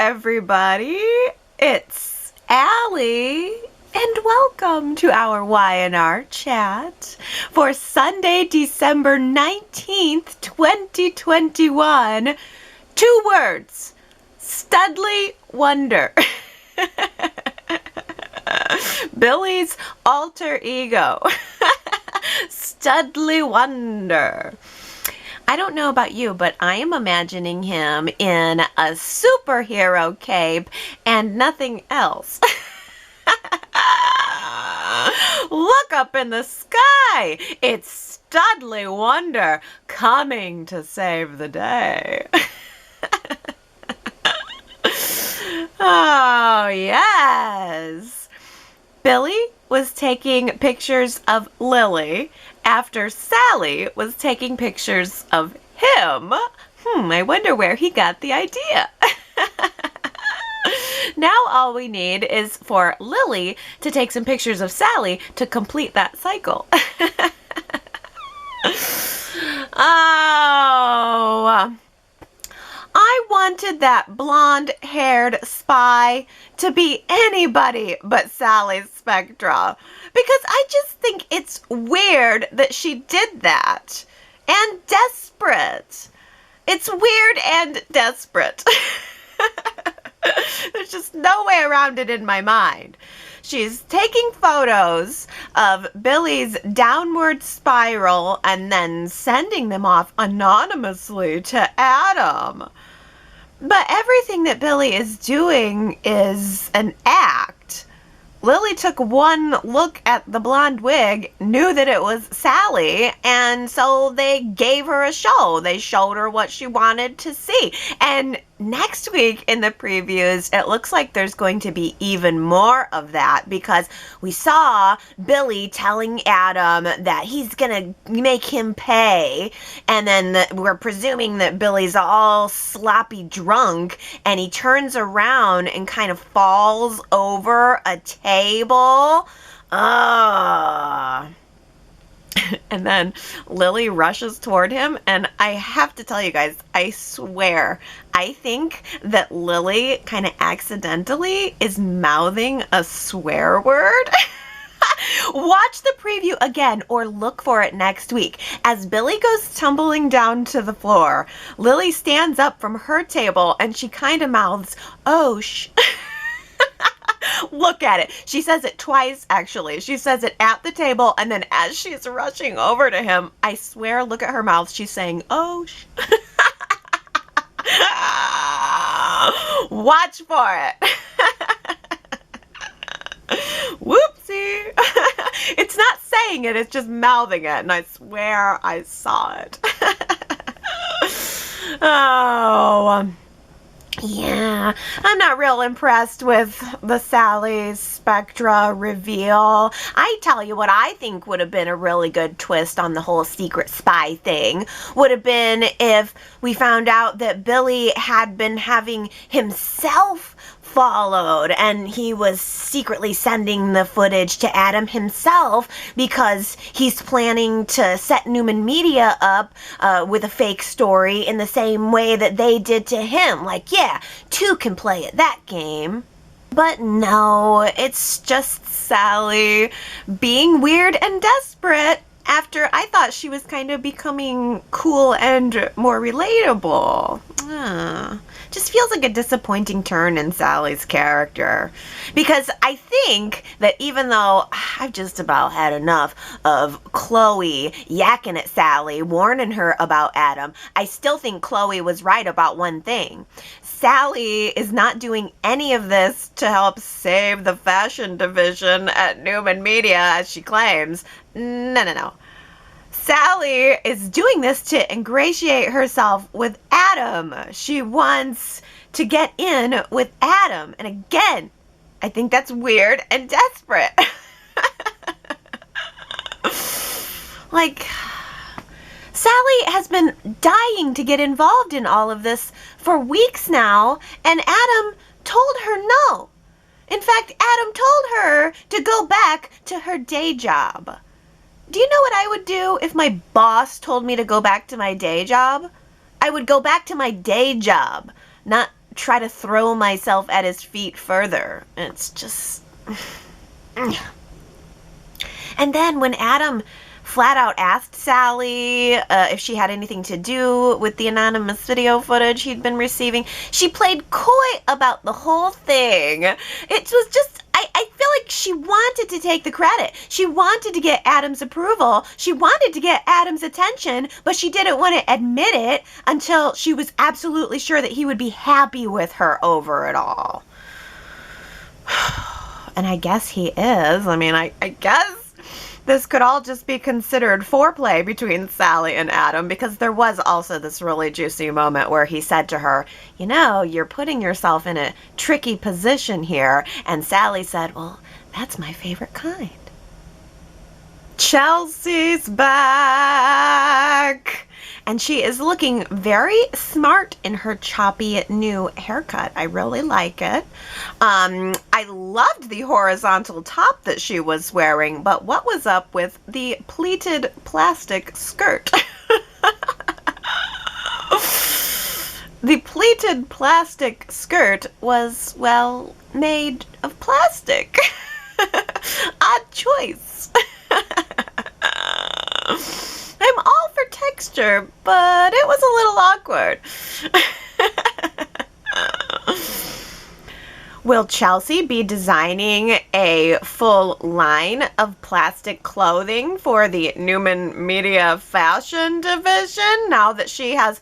everybody. It's Allie, and welcome to our Y&R Chat for Sunday, December 19th, 2021. 2 words, Studley Wonder. Billy's alter ego. Studley Wonder. I don't know about you, but I am imagining him in a superhero cape and nothing else. Look up in the sky. It's Studley Wonder coming to save the day. Oh, yes. Billy was taking pictures of Lily after Sally was taking pictures of him. I wonder where he got the idea. Now all we need is for Lily to take some pictures of Sally to complete that cycle. Oh, I wanted that blonde-haired spy to be anybody but Sally Spectra, because I just think it's weird that she did that, and desperate. It's weird and desperate. There's just no way around it in my mind. She's taking photos of Billy's downward spiral and then sending them off anonymously to Adam. But everything that Billy is doing is an act. Lily took one look at the blonde wig, knew that it was Sally, and so they gave her a show. They showed her what she wanted to see. And next week in the previews, it looks like there's going to be even more of that, because we saw Billy telling Adam that he's going to make him pay, and then we're presuming that Billy's all sloppy drunk, and he turns around and kind of falls over a table. And then Lily rushes toward him, and I have to tell you guys, I swear, I think that Lily kind of accidentally is mouthing a swear word. Watch the preview again or look for it next week. As Billy goes tumbling down to the floor, Lily stands up from her table and she kind of mouths, "Oh, shh." Look at it. She says it twice, actually. She says it at the table, and then as she's rushing over to him, I swear, look at her mouth. She's saying, "Oh, sh." Watch for it. Whoopsie. It's not saying it, it's just mouthing it, and I swear I saw it. Oh, yeah, I'm not real impressed with the Sally Spectra reveal. I tell you what I think would have been a really good twist on the whole secret spy thing would have been if we found out that Billy had been having himself followed and he was secretly sending the footage to Adam himself because he's planning to set Newman Media up with a fake story in the same way that they did to him. Like, yeah, 2 can play at that game. But no, it's just Sally being weird and desperate after I thought she was kind of becoming cool and more relatable. Just feels like a disappointing turn in Sally's character. Because I think that even though I've just about had enough of Chloe yakking at Sally, warning her about Adam, I still think Chloe was right about one thing. Sally is not doing any of this to help save the fashion division at Newman Media, as she claims. No. Sally is doing this to ingratiate herself with Adam. She wants to get in with Adam. And again, I think that's weird and desperate. Like, Sally has been dying to get involved in all of this for weeks now, and Adam told her no. In fact, Adam told her to go back to her day job. Do you know what I would do if my boss told me to go back to my day job? I would go back to my day job, not try to throw myself at his feet further. It's just... And then when Adam flat out asked Sally if she had anything to do with the anonymous video footage he'd been receiving, she played coy about the whole thing. It was just, I feel like she wanted to take the credit. She wanted to get Adam's approval. She wanted to get Adam's attention, but she didn't want to admit it until she was absolutely sure that he would be happy with her over it all. And I guess he is. I mean, I guess this could all just be considered foreplay between Sally and Adam, because there was also this really juicy moment where he said to her, you know, you're putting yourself in a tricky position here. And Sally said, well, that's my favorite kind. Chelsea's back. And she is looking very smart in her choppy new haircut. I really like it. I loved the horizontal top that she was wearing, but what was up with the pleated plastic skirt? The pleated plastic skirt was, well, made of plastic. Odd choice. I'm all for texture, but it was a little awkward. Will Chelsea be designing a full line of plastic clothing for the Newman Media Fashion Division now that she has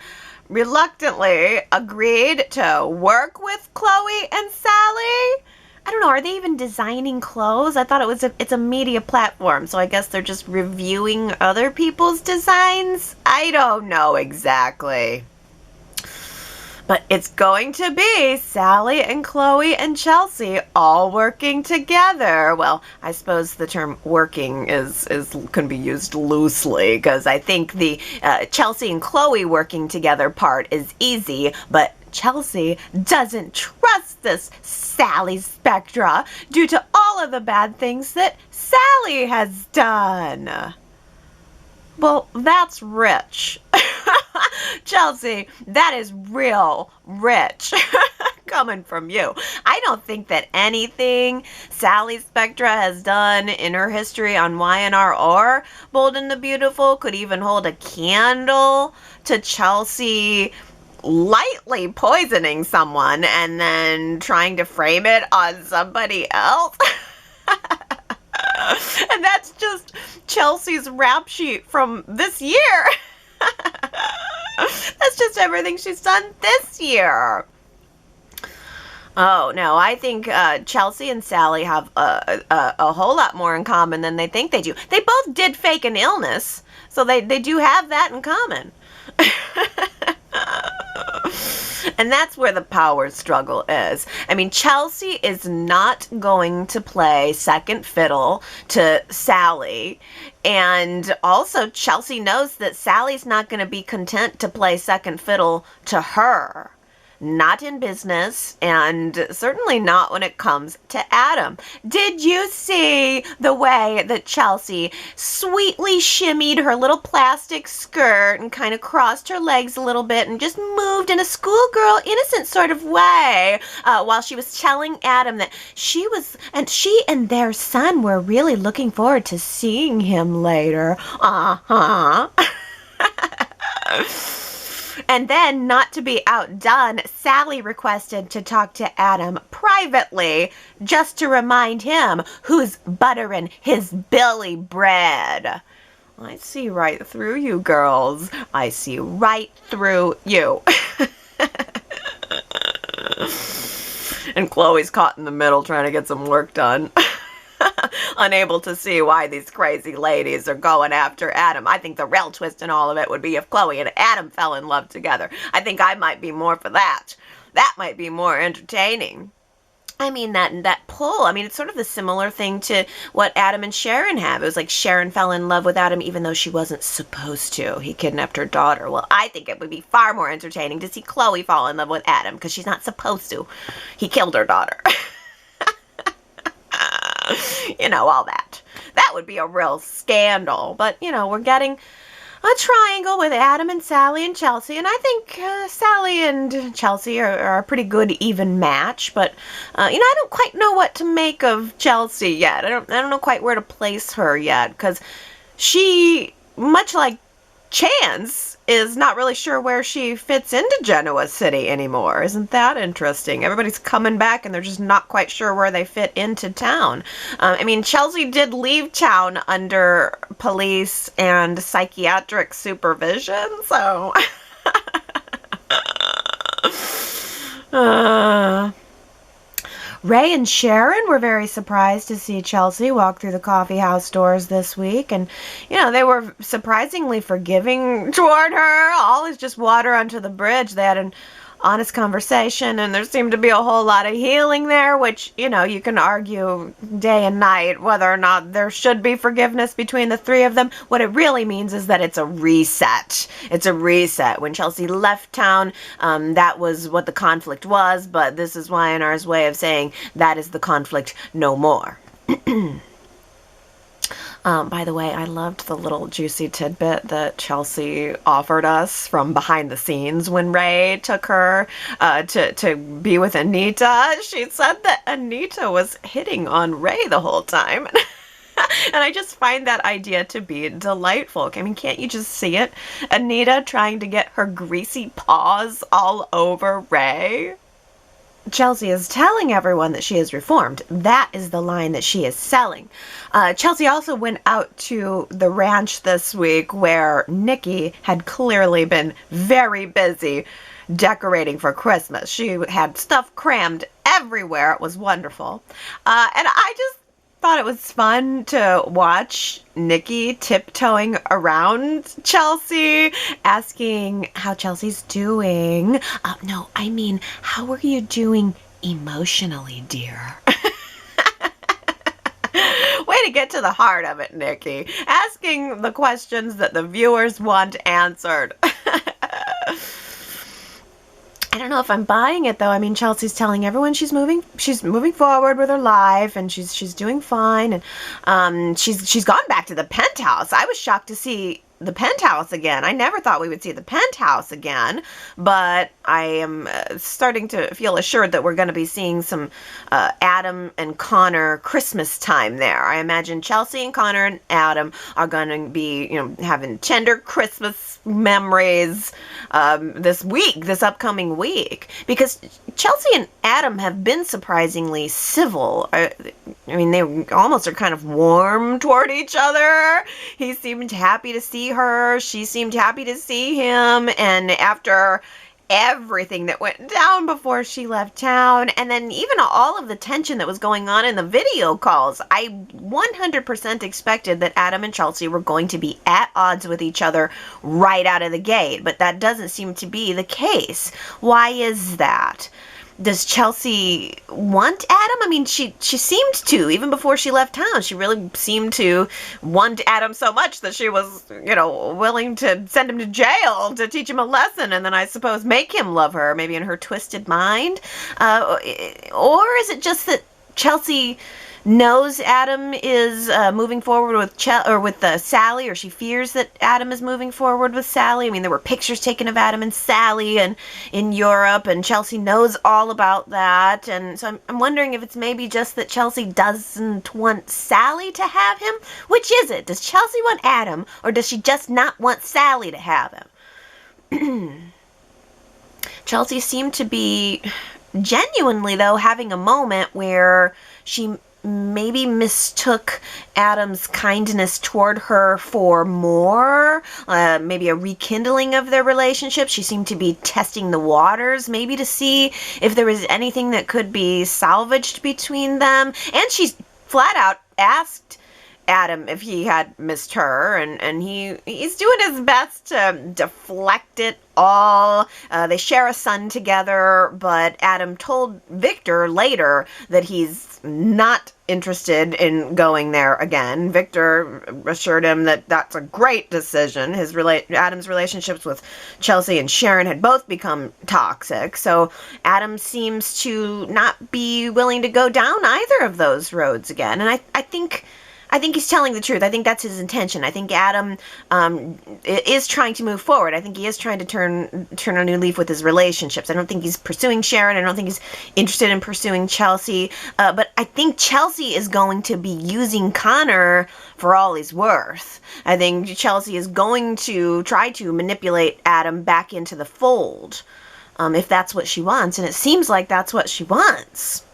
reluctantly agreed to work with Chloe and Sally? I don't know, are they even designing clothes? I thought it's a media platform, so I guess they're just reviewing other people's designs? I don't know exactly. But it's going to be Sally and Chloe and Chelsea all working together. Well, I suppose the term working can be used loosely, because I think the Chelsea and Chloe working together part is easy, but Chelsea doesn't trust this Sally Spectra due to all of the bad things that Sally has done. Well, that's rich. Chelsea, that is real rich coming from you. I don't think that anything Sally Spectra has done in her history on Y&R or Bold and the Beautiful could even hold a candle to Chelsea lightly poisoning someone and then trying to frame it on somebody else. And that's just Chelsea's rap sheet from this year. That's just everything she's done this year. Oh, no, I think Chelsea and Sally have a whole lot more in common than they think they do. They both did fake an illness, so they do have that in common. And that's where the power struggle is. I mean, Chelsea is not going to play second fiddle to Sally. And also, Chelsea knows that Sally's not going to be content to play second fiddle to her. Not in business, and certainly not when it comes to Adam. Did you see the way that Chelsea sweetly shimmied her little plastic skirt and kind of crossed her legs a little bit and just moved in a schoolgirl, innocent sort of way while she was telling Adam that she and their son were really looking forward to seeing him later. Uh-huh. And then, not to be outdone, Sally requested to talk to Adam privately just to remind him who's buttering his Billy bread. I see right through you, girls. I see right through you. And Chloe's caught in the middle trying to get some work done. Unable to see why these crazy ladies are going after Adam. I think the real twist in all of it would be if Chloe and Adam fell in love together. I think I might be more for that. That might be more entertaining. I mean, that pull, I mean, it's sort of the similar thing to what Adam and Sharon have. It was like Sharon fell in love with Adam even though she wasn't supposed to. He kidnapped her daughter. Well, I think it would be far more entertaining to see Chloe fall in love with Adam because she's not supposed to. He killed her daughter. You know, all that. That would be a real scandal. But, you know, we're getting a triangle with Adam and Sally and Chelsea, and I think Sally and Chelsea are a pretty good even match, but I don't quite know what to make of Chelsea yet. I don't know quite where to place her yet, because she, much like Chance, is not really sure where she fits into Genoa City anymore. Isn't that interesting? Everybody's coming back and they're just not quite sure where they fit into town. Chelsea did leave town under police and psychiatric supervision, so... Ray and Sharon were very surprised to see Chelsea walk through the coffee house doors this week, and, they were surprisingly forgiving toward her. All is just water under the bridge. They had an honest conversation, and there seemed to be a whole lot of healing there, which, you can argue day and night whether or not there should be forgiveness between the three of them. What it really means is that it's a reset. It's a reset. When Chelsea left town, that was what the conflict was, but this is Y&R's way of saying that is the conflict no more. By the way, I loved the little juicy tidbit that Chelsea offered us from behind the scenes when Ray took her to be with Anita. She said that Anita was hitting on Ray the whole time. And I just find that idea to be delightful. Can't you just see it? Anita trying to get her greasy paws all over Ray. Chelsea is telling everyone that she is reformed. That is the line that she is selling. Chelsea also went out to the ranch this week where Nikki had clearly been very busy decorating for Christmas. She had stuff crammed everywhere. It was wonderful. And I just thought it was fun to watch Nikki tiptoeing around Chelsea, asking how Chelsea's doing. No, I mean, how are you doing emotionally, dear? Way to get to the heart of it, Nikki. Asking the questions that the viewers want answered. I don't know if I'm buying it, though. Chelsea's telling everyone she's moving forward with her life, and she's doing fine, and she's gone back to the penthouse. I was shocked to see the penthouse again. I never thought we would see the penthouse again, but I am starting to feel assured that we're going to be seeing some Adam and Connor Christmas time there. I imagine Chelsea and Connor and Adam are going to be, having tender Christmas memories this upcoming week, because Chelsea and Adam have been surprisingly civil. They almost are kind of warm toward each other. He seemed happy to see her. She seemed happy to see him. And after everything that went down before she left town, and then even all of the tension that was going on in the video calls, I 100% expected that Adam and Chelsea were going to be at odds with each other right out of the gate, but that doesn't seem to be the case. Why is that? Does Chelsea want Adam? She seemed to, even before she left town. She really seemed to want Adam so much that she was, willing to send him to jail to teach him a lesson, and then I suppose make him love her, maybe in her twisted mind. Or is it just that Chelsea knows Adam is moving forward with Sally, or she fears that Adam is moving forward with Sally? There were pictures taken of Adam and Sally and in Europe, and Chelsea knows all about that. And so I'm wondering if it's maybe just that Chelsea doesn't want Sally to have him. Which is it? Does Chelsea want Adam, or does she just not want Sally to have him? Chelsea seemed to be genuinely, though, having a moment where she maybe mistook Adam's kindness toward her for more, maybe a rekindling of their relationship. She seemed to be testing the waters, maybe to see if there was anything that could be salvaged between them. And she's flat out asked Adam if he had missed her, and he's doing his best to deflect it all. They share a son together, but Adam told Victor later that he's not interested in going there again. Victor assured him that that's a great decision. Adam's relationships with Chelsea and Sharon had both become toxic, so Adam seems to not be willing to go down either of those roads again. And I think I think he's telling the truth. I think that's his intention. I think Adam is trying to move forward. I think he is trying to turn a new leaf with his relationships. I don't think he's pursuing Sharon. I don't think he's interested in pursuing Chelsea. But I think Chelsea is going to be using Connor for all he's worth. I think Chelsea is going to try to manipulate Adam back into the fold, if that's what she wants. And it seems like that's what she wants.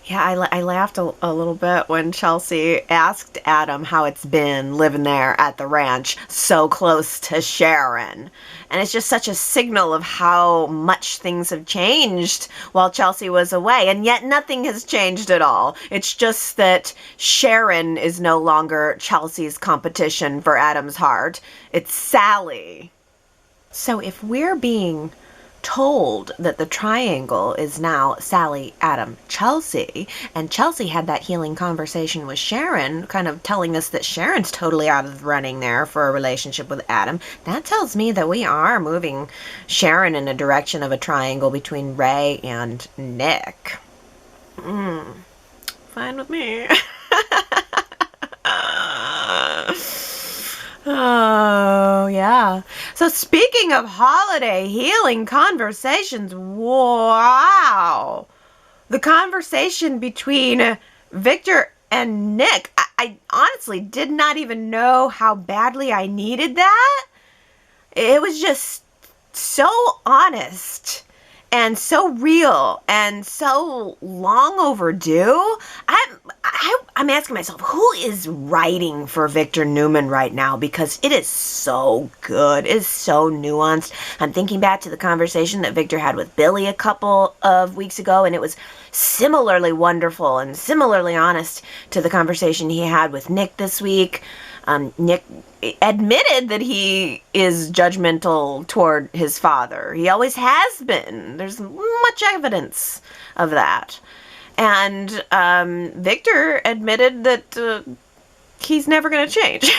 Yeah, I laughed a little bit when Chelsea asked Adam how it's been living there at the ranch so close to Sharon. And it's just such a signal of how much things have changed while Chelsea was away. And yet nothing has changed at all. It's just that Sharon is no longer Chelsea's competition for Adam's heart. It's Sally. So if we're being told that the triangle is now Sally, Adam, Chelsea, and Chelsea had that healing conversation with Sharon, kind of telling us that Sharon's totally out of the running there for a relationship with Adam, that tells me that we are moving Sharon in a direction of a triangle between Ray and Nick. Fine with me. Oh, yeah. So speaking of holiday healing conversations, wow. The conversation between Victor and Nick, I honestly did not even know how badly I needed that. It was just so honest and so real and so long overdue. I'm asking myself, who is writing for Victor Newman right now? Because it is so good. It is so nuanced. I'm thinking back to the conversation that Victor had with Billy a couple of weeks ago, and it was similarly wonderful and similarly honest to the conversation he had with Nick this week. Nick admitted that he is judgmental toward his father. He always has been. There's much evidence of that. And Victor admitted that he's never going to change.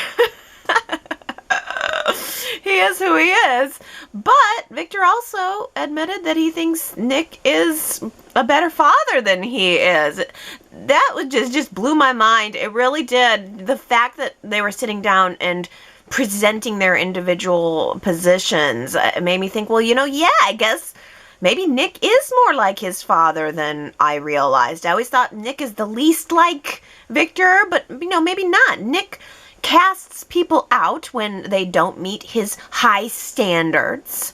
He is who he is. But Victor also admitted that he thinks Nick is a better father than he is. That would just blew my mind. It really did. The fact that they were sitting down and presenting their individual positions made me think, well, yeah, I guess maybe Nick is more like his father than I realized. I always thought Nick is the least like Victor, but, maybe not. Nick casts people out when they don't meet his high standards.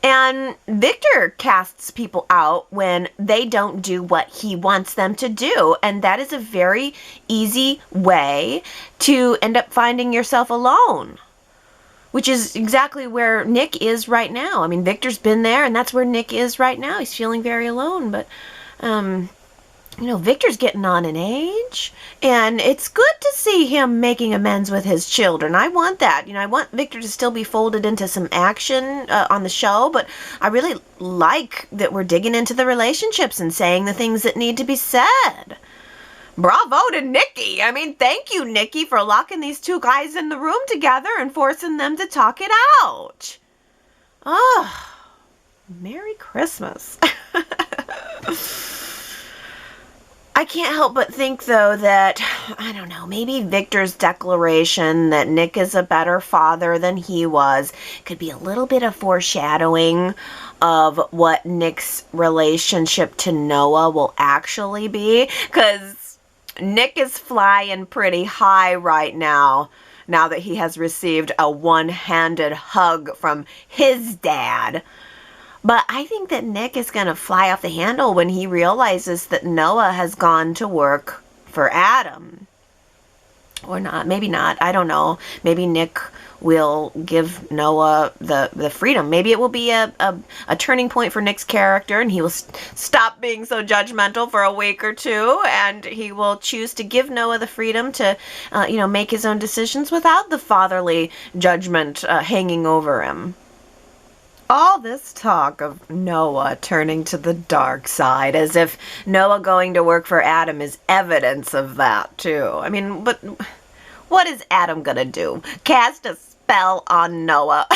And Victor casts people out when they don't do what he wants them to do. And that is a very easy way to end up finding yourself alone, which is exactly where Nick is right now. I mean, Victor's been there, and that's where Nick is right now. He's feeling very alone, but, Victor's getting on in age, and it's good to see him making amends with his children. I want that. I want Victor to still be folded into some action on the show, but I really like that we're digging into the relationships and saying the things that need to be said. Bravo to Nikki. I mean, thank you, Nikki, for locking these two guys in the room together and forcing them to talk it out. Oh, Merry Christmas. I can't help but think, though, that, I don't know, maybe Victor's declaration that Nick is a better father than he was could be a little bit of foreshadowing of what Nick's relationship to Noah will actually be, because Nick is flying pretty high right now that he has received a one-handed hug from his dad. But I think that Nick is going to fly off the handle when he realizes that Noah has gone to work for Adam. Or not. Maybe not. I don't know. Maybe Nick will give Noah the freedom. Maybe it will be a turning point for Nick's character, and he will stop being so judgmental for a week or two, and he will choose to give Noah the freedom to, make his own decisions without the fatherly judgment hanging over him. All this talk of Noah turning to the dark side, as if Noah going to work for Adam is evidence of that, too. I mean, but what is Adam gonna do? Cast a spell on Noah?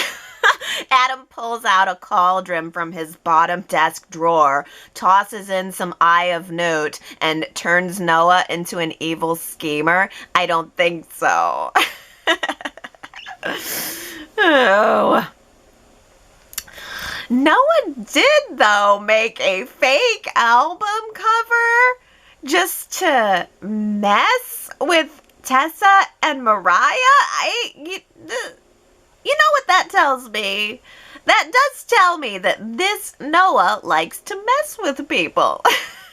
Adam pulls out a cauldron from his bottom desk drawer, tosses in some Eye of Newt, and turns Noah into an evil schemer. I don't think so. Oh. Noah did, though, make a fake album cover just to mess with Tessa and Mariah. You know what that tells me? That does tell me that this Noah likes to mess with people.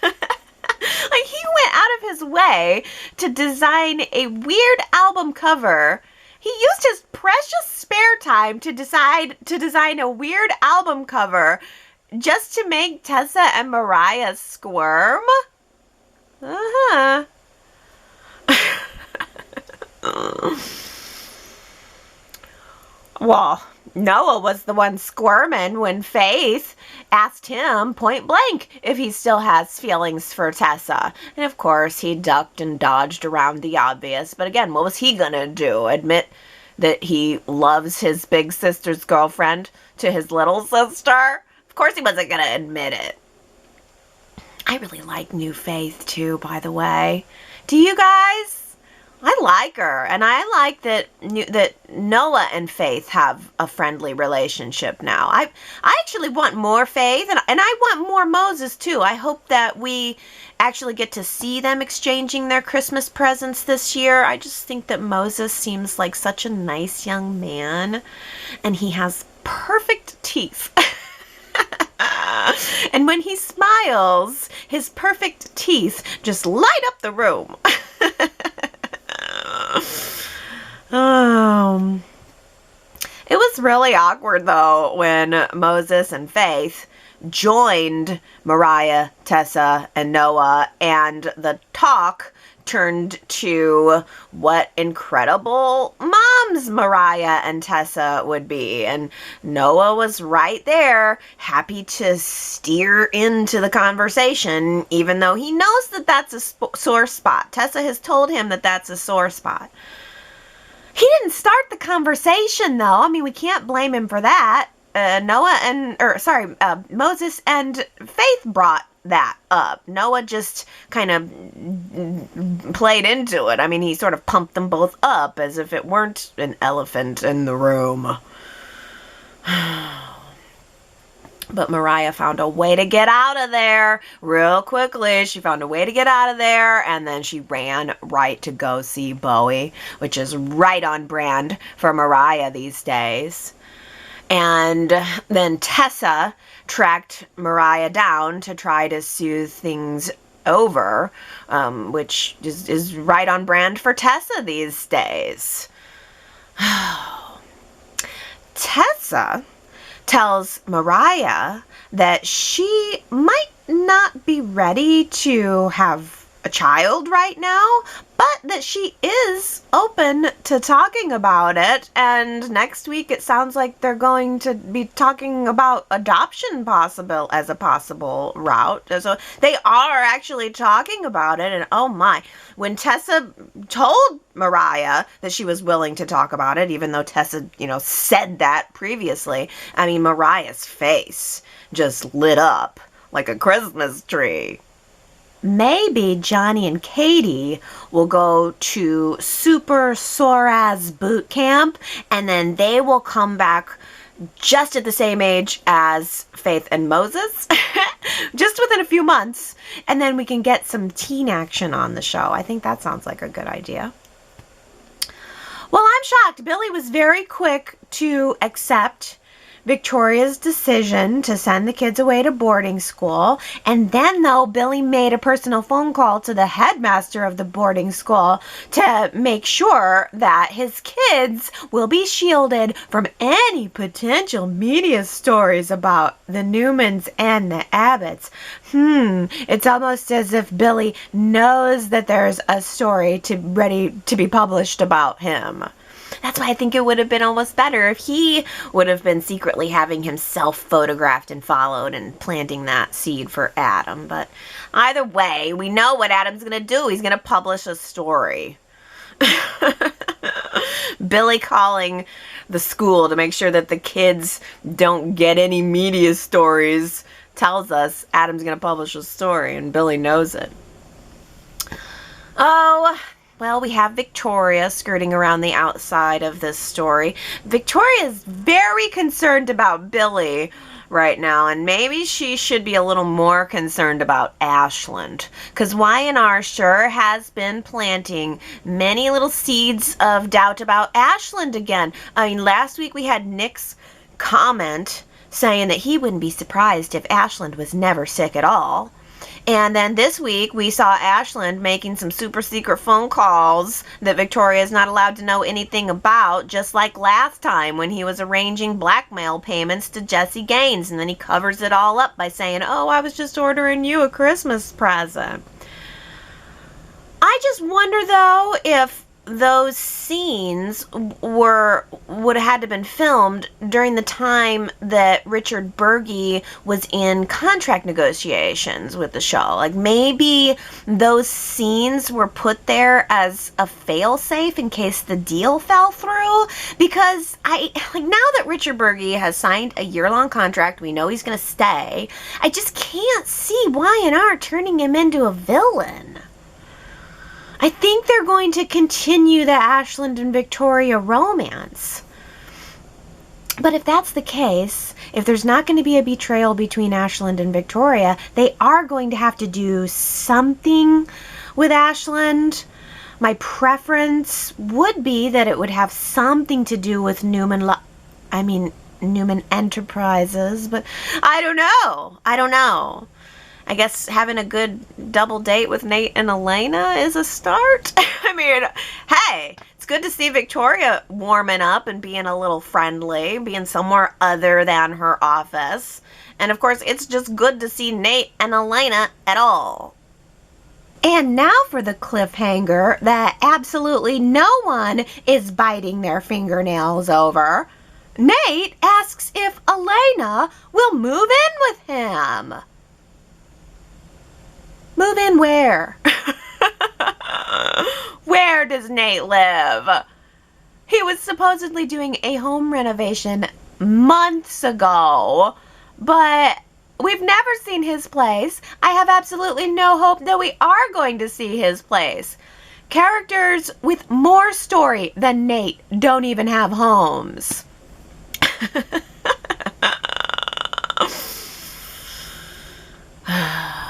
Like, he went out of his way to design a weird album cover. He used his precious spare time to design a weird album cover just to make Tessa and Mariah squirm. Uh-huh. Well, Noah was the one squirming when Faith asked him point blank if he still has feelings for Tessa. And of course, he ducked and dodged around the obvious. But again, what was he gonna do? Admit that he loves his big sister's girlfriend to his little sister? Of course he wasn't gonna admit it. I really like new Faith too, by the way. Do you guys? I like her, and I like that Noah and Faith have a friendly relationship now. I actually want more Faith, and I want more Moses too. I hope that we actually get to see them exchanging their Christmas presents this year. I just think that Moses seems like such a nice young man, and he has perfect teeth. And when he smiles, his perfect teeth just light up the room. It was really awkward, though, when Moses and Faith joined Mariah, Tessa, and Noah, and the talk turned to what incredible moms Mariah and Tessa would be. And Noah was right there, happy to steer into the conversation, even though he knows that that's a sore spot. Tessa has told him that that's a sore spot. He didn't start the conversation, though. I mean, we can't blame him for that. Moses and Faith brought that up. Noah just kind of played into it. I mean, he sort of pumped them both up as if it weren't an elephant in the room. But Mariah found a way to get out of there real quickly. She found a way to get out of there, and then she ran right to go see Bowie, which is right on brand for Mariah these days. And then Tessa tracked Mariah down to try to soothe things over, which is right on brand for Tessa these days. Tessa tells Mariah that she might not be ready to have a child right now, but that she is open to talking about it. And next week it sounds like they're going to be talking about adoption as a possible route. So they are actually talking about it. And oh my, when Tessa told Mariah that she was willing to talk about it, even though Tessa, said that previously, I mean, Mariah's face just lit up like a Christmas tree. Maybe Johnny and Katie will go to Super Soraz boot camp, and then they will come back just at the same age as Faith and Moses, just within a few months, and then we can get some teen action on the show. I think that sounds like a good idea. Well, I'm shocked. Billy was very quick to accept Victoria's decision to send the kids away to boarding school. And then, though, Billy made a personal phone call to the headmaster of the boarding school to make sure that his kids will be shielded from any potential media stories about the Newmans and the Abbotts. It's almost as if Billy knows that there's a story ready to be published about him. That's why I think it would have been almost better if he would have been secretly having himself photographed and followed and planting that seed for Adam. But either way, we know what Adam's going to do. He's going to publish a story. Billy calling the school to make sure that the kids don't get any media stories tells us Adam's going to publish a story, and Billy knows it. Oh, well, we have Victoria skirting around the outside of this story. Victoria is very concerned about Billy right now, and maybe she should be a little more concerned about Ashland, because Y&R sure has been planting many little seeds of doubt about Ashland again. I mean, last week we had Nick's comment saying that he wouldn't be surprised if Ashland was never sick at all. And then this week, we saw Ashland making some super secret phone calls that Victoria is not allowed to know anything about, just like last time when he was arranging blackmail payments to Jesse Gaines. And then he covers it all up by saying, oh, I was just ordering you a Christmas present. I just wonder, though, if those scenes would have had to been filmed during the time that Richard Burgi was in contract negotiations with the show. Like, maybe those scenes were put there as a fail-safe in case the deal fell through, because now that Richard Burgi has signed a year-long contract, we know he's going to stay. I just can't see Y&R turning him into a villain. I think they're going to continue the Ashland and Victoria romance. But if that's the case, if there's not going to be a betrayal between Ashland and Victoria, they are going to have to do something with Ashland. My preference would be that it would have something to do with Newman Enterprises, but I don't know. I guess having a good double date with Nate and Elena is a start. I mean, hey, it's good to see Victoria warming up and being a little friendly, being somewhere other than her office. And of course, it's just good to see Nate and Elena at all. And now for the cliffhanger that absolutely no one is biting their fingernails over. Nate asks if Elena will move in with him. Move in where? Where does Nate live? He was supposedly doing a home renovation months ago, but we've never seen his place. I have absolutely no hope that we are going to see his place. Characters with more story than Nate don't even have homes.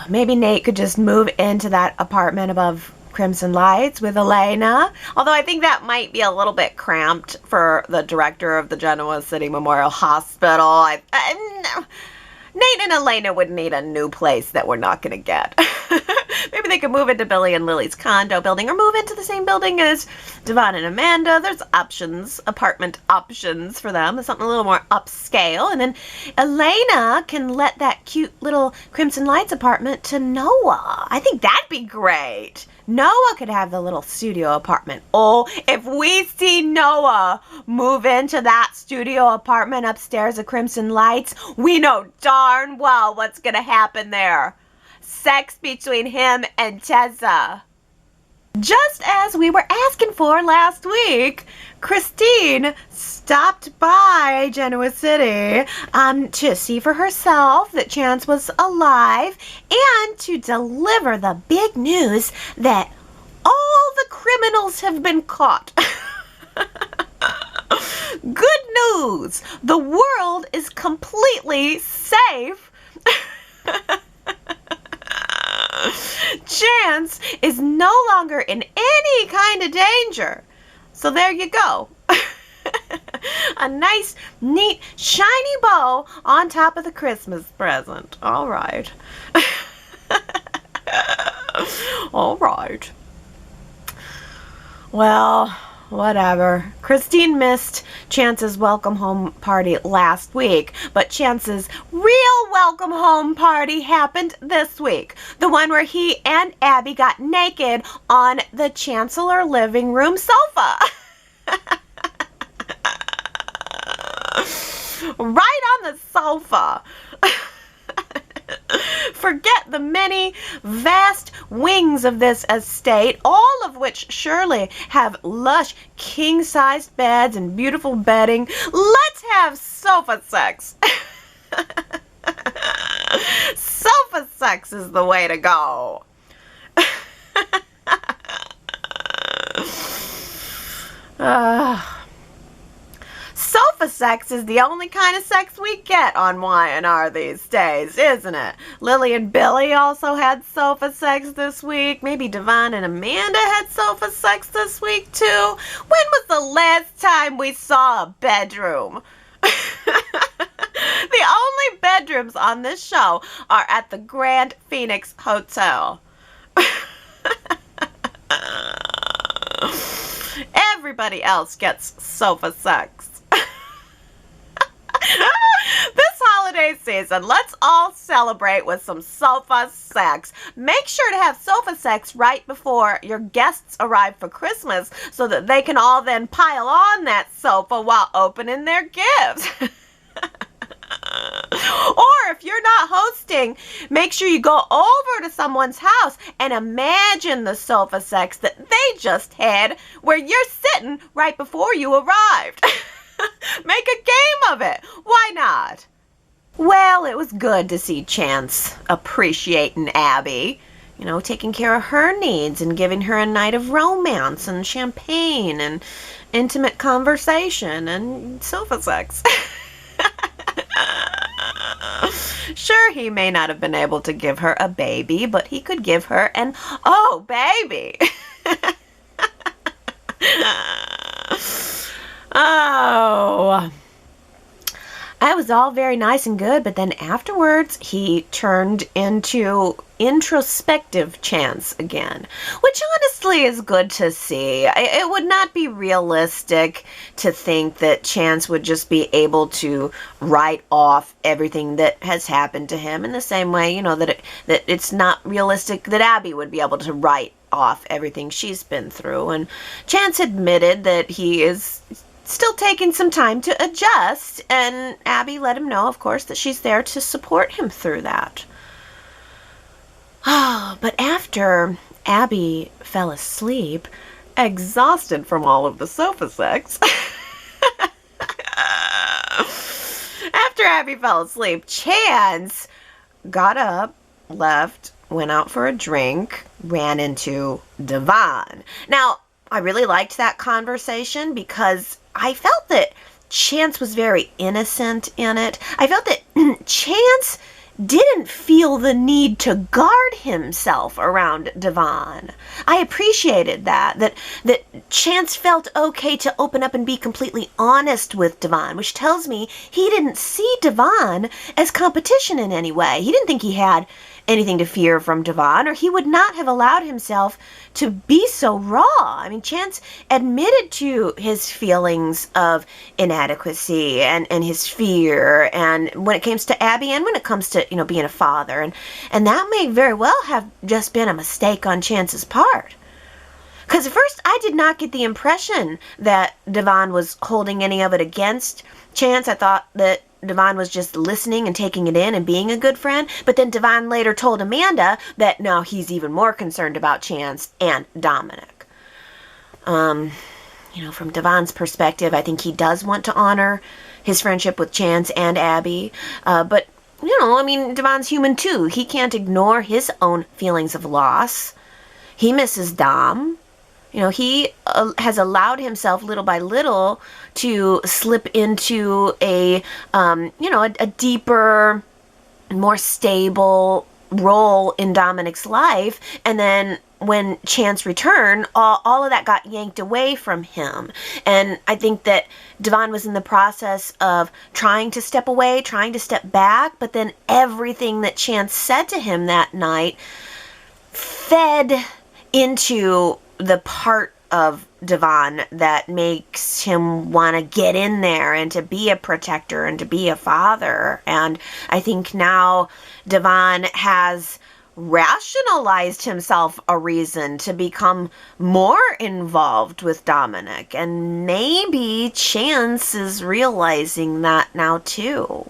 Maybe Nate could just move into that apartment above Crimson Lights with Elena. Although I think that might be a little bit cramped for the director of the Genoa City Memorial Hospital. Nate and Elena would need a new place that we're not going to get. Maybe they could move into Billy and Lily's condo building, or move into the same building as Devon and Amanda. There's options, apartment options for them. There's something a little more upscale. And then Elena can let that cute little Crimson Lights apartment to Noah. I think that'd be great. Noah could have the little studio apartment. Oh, if we see Noah move into that studio apartment upstairs at Crimson Lights, we know darn well what's going to happen there. Sex between him and Tessa. Just as we were asking for last week, Christine stopped by Genoa City to see for herself that Chance was alive and to deliver the big news that all the criminals have been caught. Good news! The world is completely safe. Chance is no longer in any kind of danger. So there you go. A nice, neat, shiny bow on top of the Christmas present. All right. All right. Well, whatever. Christine missed Chance's welcome home party last week, but Chance's real welcome home party happened this week. The one where he and Abby got naked on the Chancellor living room sofa. Right on the sofa. forget the many vast wings of this estate, all of which surely have lush king-sized beds and beautiful bedding. Let's have sofa sex. Sofa sex is the way to go. Sofa sex is the only kind of sex we get on Y&R these days, isn't it? Lily and Billy also had sofa sex this week. Maybe Devon and Amanda had sofa sex this week too. When was the last time we saw a bedroom? The only bedrooms on this show are at the Grand Phoenix Hotel. Everybody else gets sofa sex. This holiday season, let's all celebrate with some sofa sex. Make sure to have sofa sex right before your guests arrive for Christmas so that they can all then pile on that sofa while opening their gifts. Or if you're not hosting, make sure you go over to someone's house and imagine the sofa sex that they just had where you're sitting right before you arrived. Make a game of it. Why not? Well, it was good to see Chance appreciating Abby, taking care of her needs and giving her a night of romance and champagne and intimate conversation and sofa sex. Sure, he may not have been able to give her a baby, but he could give her an "oh, baby." Oh, that was all very nice and good, but then afterwards he turned into introspective Chance again, which honestly is good to see. It would not be realistic to think that Chance would just be able to write off everything that has happened to him in the same way, that it's not realistic that Abby would be able to write off everything she's been through. And Chance admitted that he is still taking some time to adjust, and Abby let him know, of course, that she's there to support him through that. But after Abby fell asleep, exhausted from all of the sofa sex, after Abby fell asleep, Chance got up, left, went out for a drink, ran into Devon. Now, I really liked that conversation because I felt that Chance was very innocent in it. I felt that Chance didn't feel the need to guard himself around Devon. I appreciated that Chance felt okay to open up and be completely honest with Devon, which tells me he didn't see Devon as competition in any way. He didn't think he had anything to fear from Devon, or he would not have allowed himself to be so raw. I mean, Chance admitted to his feelings of inadequacy and his fear, and when it comes to Abby and when it comes to, being a father, and that may very well have just been a mistake on Chance's part. Because at first I did not get the impression that Devon was holding any of it against Chance. I thought that Devon was just listening and taking it in and being a good friend. But then Devon later told Amanda that now he's even more concerned about Chance and Dominic. From Devon's perspective, I think he does want to honor his friendship with Chance and Abby. But, Devon's human too. He can't ignore his own feelings of loss. He misses Dom. He has allowed himself little by little to slip into a deeper, more stable role in Dominic's life. And then when Chance returned, all of that got yanked away from him. And I think that Devon was in the process of trying to step away, trying to step back. But then everything that Chance said to him that night fed into the part of Devon that makes him want to get in there and to be a protector and to be a father. And I think now Devon has rationalized himself a reason to become more involved with Dominic. And maybe Chance is realizing that now too.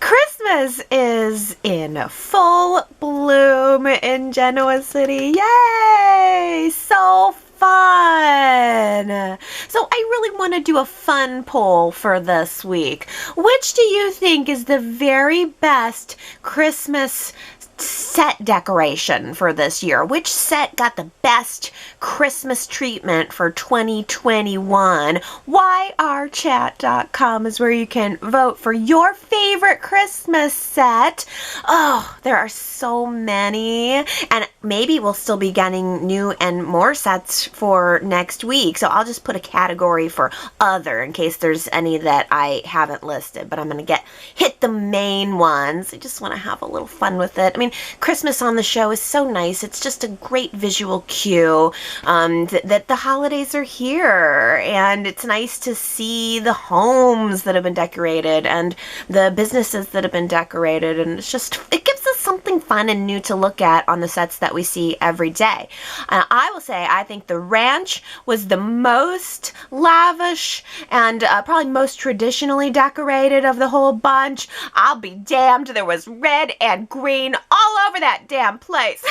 Christmas is in full bloom in Genoa City. Yay! So fun! So I really want to do a fun poll for this week. Which do you think is the very best Christmas set decoration for this year? Which set got the best Christmas treatment for 2021? YRChat.com is where you can vote for your favorite Christmas set. Oh, there are so many, and maybe we'll still be getting new and more sets for next week, so I'll just put a category for other in case there's any that I haven't listed, but I'm going to hit the main ones. I just want to have a little fun with it. I mean, Christmas on the show is so nice. It's just a great visual cue that the holidays are here, and it's nice to see the homes that have been decorated and the businesses that have been decorated, and it gives us something fun and new to look at on the sets that we see every day. I will say I think the ranch was the most lavish and probably most traditionally decorated of the whole bunch. I'll be damned, there was red and green all over that damn place.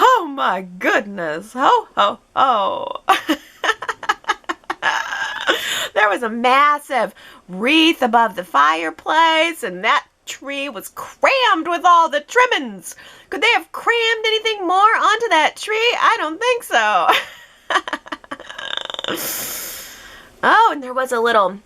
Oh my goodness. Ho, ho, ho. There was a massive wreath above the fireplace, and that tree was crammed with all the trimmings. Could they have crammed anything more onto that tree? I don't think so. Oh, and there was a little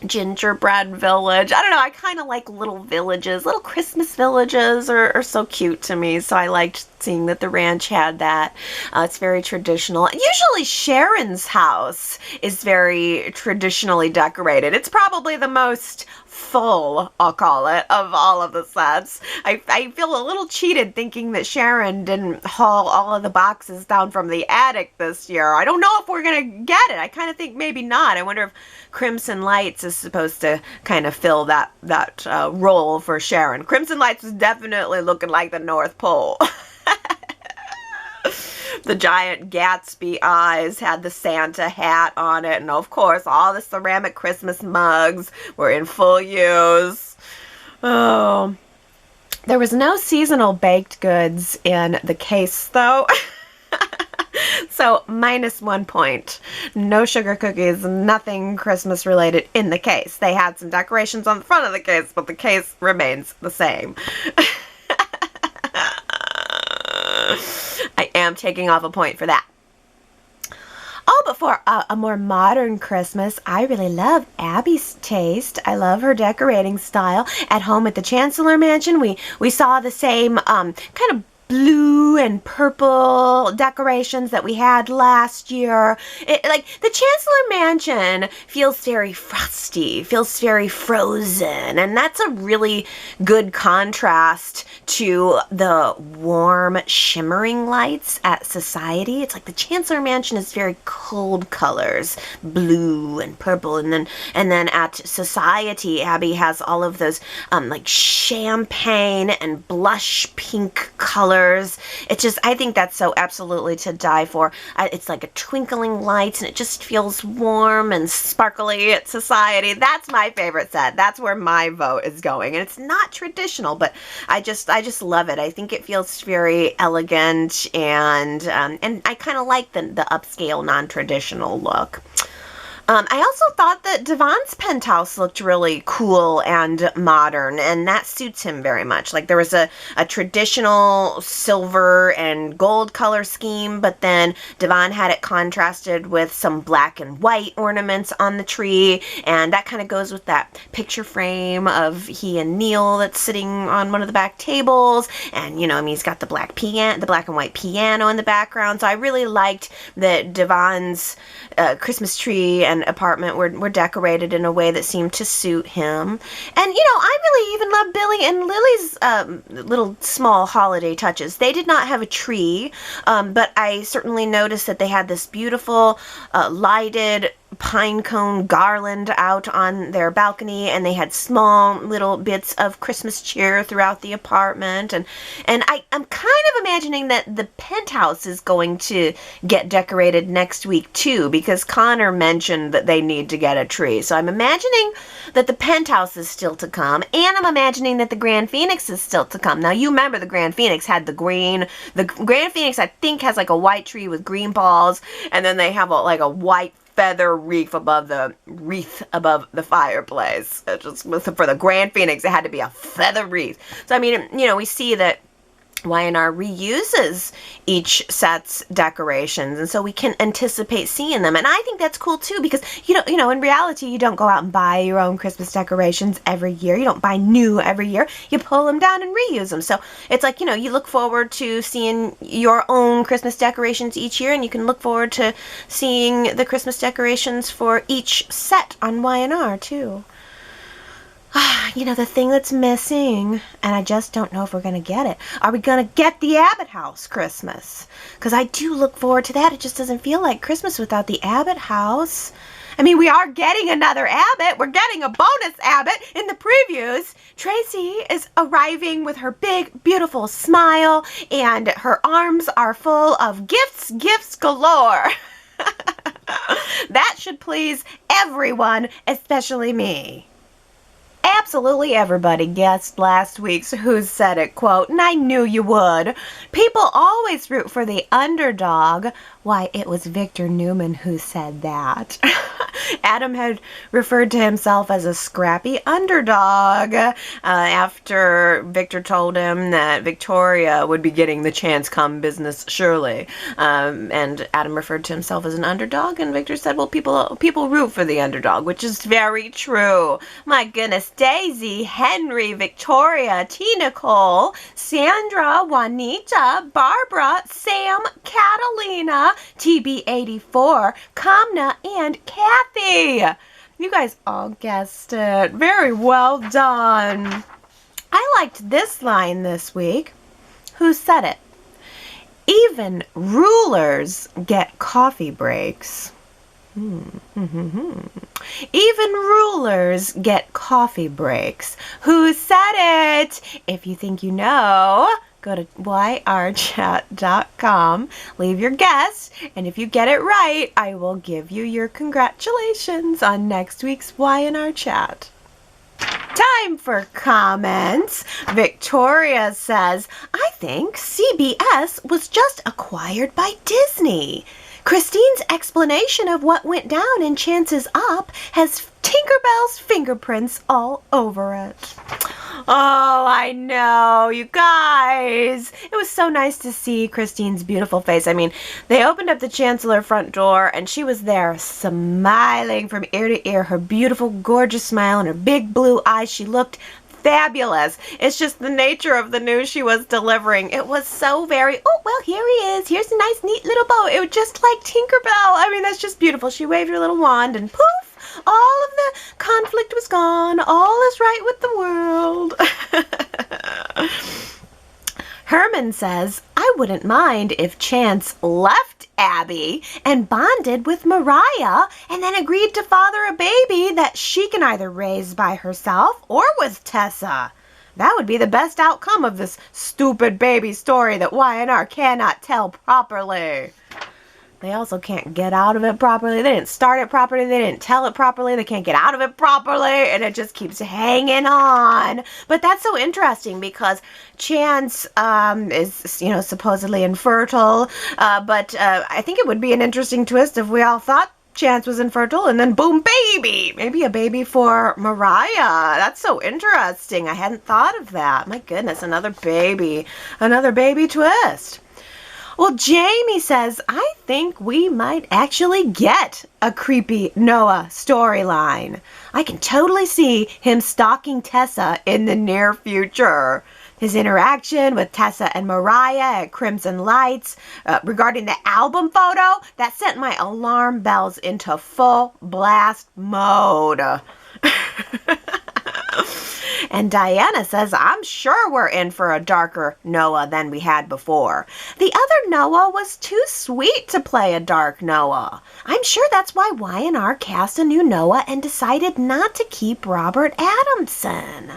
gingerbread village. I don't know, I kind of like little villages. Little Christmas villages are so cute to me, so I liked seeing that the ranch had that. It's very traditional. Usually Sharon's house is very traditionally decorated. It's probably the most full, I'll call it, of all of the sets. I feel a little cheated thinking that Sharon didn't haul all of the boxes down from the attic this year. I don't know if we're going to get it. I kind of think maybe not. I wonder if Crimson Lights is supposed to kind of fill that role for Sharon. Crimson Lights was definitely looking like the North Pole. The giant Gatsby eyes had the Santa hat on it, and of course all the ceramic Christmas mugs were in full use. Oh, there was no seasonal baked goods in the case though. So -1 point. No sugar cookies, nothing Christmas related in the case. They had some decorations on the front of the case, but the case remains the same. I am taking off a point for that. Oh, but for a more modern Christmas, I really love Abby's taste. I love her decorating style. At home at the Chancellor Mansion, we saw the same kind of blue and purple decorations that we had last year. Like the Chancellor Mansion feels very frosty, feels very frozen, and that's a really good contrast to the warm, shimmering lights at Society. It's like the Chancellor Mansion is very cold colors, blue and purple, and then at Society, Abby has all of those like champagne and blush pink colors. It's just, I think that's so absolutely to die for. It's like a twinkling lights, and it just feels warm and sparkly at Society. That's my favorite set. That's where my vote is going. And it's not traditional, but I just love it. I think it feels very elegant, and I kind of like the upscale, non-traditional look. I also thought that Devon's penthouse looked really cool and modern, and that suits him very much. Like there was a traditional silver and gold color scheme, but then Devon had it contrasted with some black and white ornaments on the tree, and that kind of goes with that picture frame of he and Neil that's sitting on one of the back tables, and you know, I mean, he's got the black and white piano in the background. So I really liked that Devon's Christmas tree and apartment were decorated in a way that seemed to suit him. And you know, I really even love Billy and Lily's little small holiday touches. They did not have a tree, but I certainly noticed that they had this beautiful lighted pine cone garland out on their balcony, and they had small little bits of Christmas cheer throughout the apartment. And I'm kind of imagining that the penthouse is going to get decorated next week too, because Connor mentioned that they need to get a tree. So I'm imagining that the penthouse is still to come, and I'm imagining that the Grand Phoenix is still to come. Now, you remember the Grand Phoenix had the green. The Grand Phoenix, I think, has like a white tree with green balls, and then they have like a white feather wreath above the fireplace. It just for the Grand Phoenix, it had to be a feather wreath. So I mean, we see that Y&R reuses each set's decorations, and so we can anticipate seeing them. And I think that's cool too, because in reality, you don't go out and buy your own Christmas decorations every year. You don't buy new every year. You pull them down and reuse them. So it's like, you look forward to seeing your own Christmas decorations each year, and you can look forward to seeing the Christmas decorations for each set on Y&R too. The thing that's missing, and I just don't know if we're going to get it. Are we going to get the Abbott House Christmas? Because I do look forward to that. It just doesn't feel like Christmas without the Abbott House. I mean, we are getting another Abbott. We're getting a bonus Abbott in the previews. Tracy is arriving with her big, beautiful smile, and her arms are full of gifts galore. That should please everyone, especially me. Absolutely everybody guessed last week's Who Said It quote, and I knew you would. People always root for the underdog. Why, it was Victor Newman who said that. Adam had referred to himself as a scrappy underdog after Victor told him that Victoria would be getting the chance come business surely. And Adam referred to himself as an underdog, and Victor said, well, people root for the underdog, which is very true. My goodness, Daisy, Henry, Victoria, Tina Cole, Sandra, Juanita, Barbara, Sam, Catalina, TB84, Kamna, and Kathy. You guys all guessed it. Very well done. I liked this line this week. Who said it? Even rulers get coffee breaks. Even rulers get coffee breaks. Who said it? If you think you know, go to yrchat.com, leave your guess, and if you get it right, I will give you your congratulations on next week's Y&R Chat. Time for comments. Victoria says, I think CBS was just acquired by Disney. Christine's explanation of what went down in Chances Up has Tinkerbell's fingerprints all over it. Oh, I know, you guys. It was so nice to see Christine's beautiful face. I mean, they opened up the Chancellor front door, and she was there smiling from ear to ear, her beautiful, gorgeous smile and her big blue eyes. She looked fabulous. It's just the nature of the news she was delivering. It was so very, oh, well, here he is. Here's a nice, neat little bow. It was just like Tinkerbell. I mean, that's just beautiful. She waved her little wand, and poof, all of the conflict was gone. All is right with the world. Herman says, I wouldn't mind if Chance left Abby and bonded with Mariah and then agreed to father a baby that she can either raise by herself or with Tessa. That would be the best outcome of this stupid baby story that Y&R cannot tell properly. They also can't get out of it properly. They didn't start it properly. They didn't tell it properly. They can't get out of it properly. And it just keeps hanging on. But that's so interesting because Chance is, supposedly infertile. But I think it would be an interesting twist if we all thought Chance was infertile and then boom, baby. Maybe a baby for Mariah. That's so interesting. I hadn't thought of that. My goodness, another baby twist. Well, Jamie says, I think we might actually get a creepy Noah storyline. I can totally see him stalking Tessa in the near future. His interaction with Tessa and Mariah at Crimson Lights regarding the album photo, that sent my alarm bells into full blast mode. And Diana says, I'm sure we're in for a darker Noah than we had before. The other Noah was too sweet to play a dark Noah. I'm sure that's why Y&R cast a new Noah and decided not to keep Robert Adamson.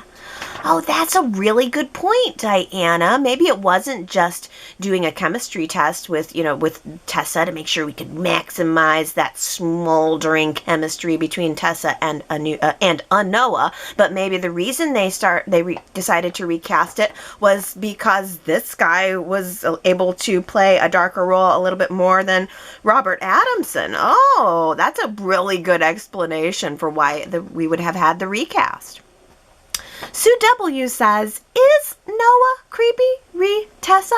Oh, that's a really good point, Diana. Maybe it wasn't just doing a chemistry test with Tessa to make sure we could maximize that smoldering chemistry between Tessa and a Noah, but maybe the reason they decided to recast it was because this guy was able to play a darker role a little bit more than Robert Adamson. Oh, that's a really good explanation for why we would have had the recast. Sue W. says, is Noah creepy, Tessa?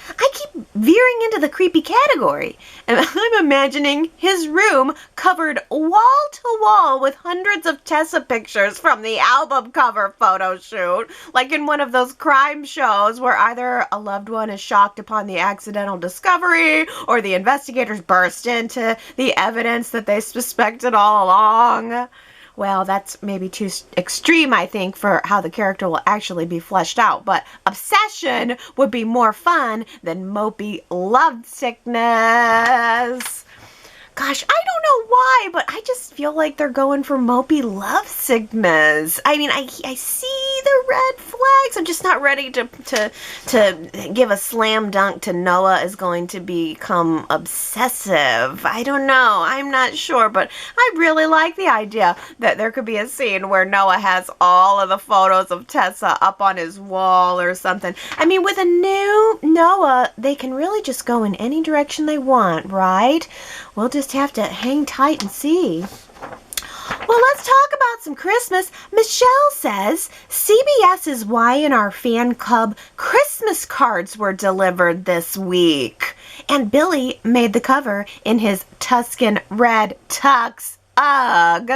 I keep veering into the creepy category, and I'm imagining his room covered wall to wall with hundreds of Tessa pictures from the album cover photo shoot, like in one of those crime shows where either a loved one is shocked upon the accidental discovery or the investigators burst into the evidence that they suspected all along. Well, that's maybe too extreme, I think, for how the character will actually be fleshed out. But obsession would be more fun than mopey lovesickness. Gosh, I don't know why, but I just feel like they're going for mopey lovesickness. I mean, I see the red flags. I'm just not ready to give a slam dunk to Noah is going to become obsessive. I don't know. I'm not sure, but I really like the idea that there could be a scene where Noah has all of the photos of Tessa up on his wall or something. I mean, with a new Noah, they can really just go in any direction they want, right? We'll just have to hang tight and see. Well, let's talk about some Christmas. Michelle says CBS's Y&R fan club Christmas cards were delivered this week. And Billy made the cover in his Tuscan red tux. Ugh.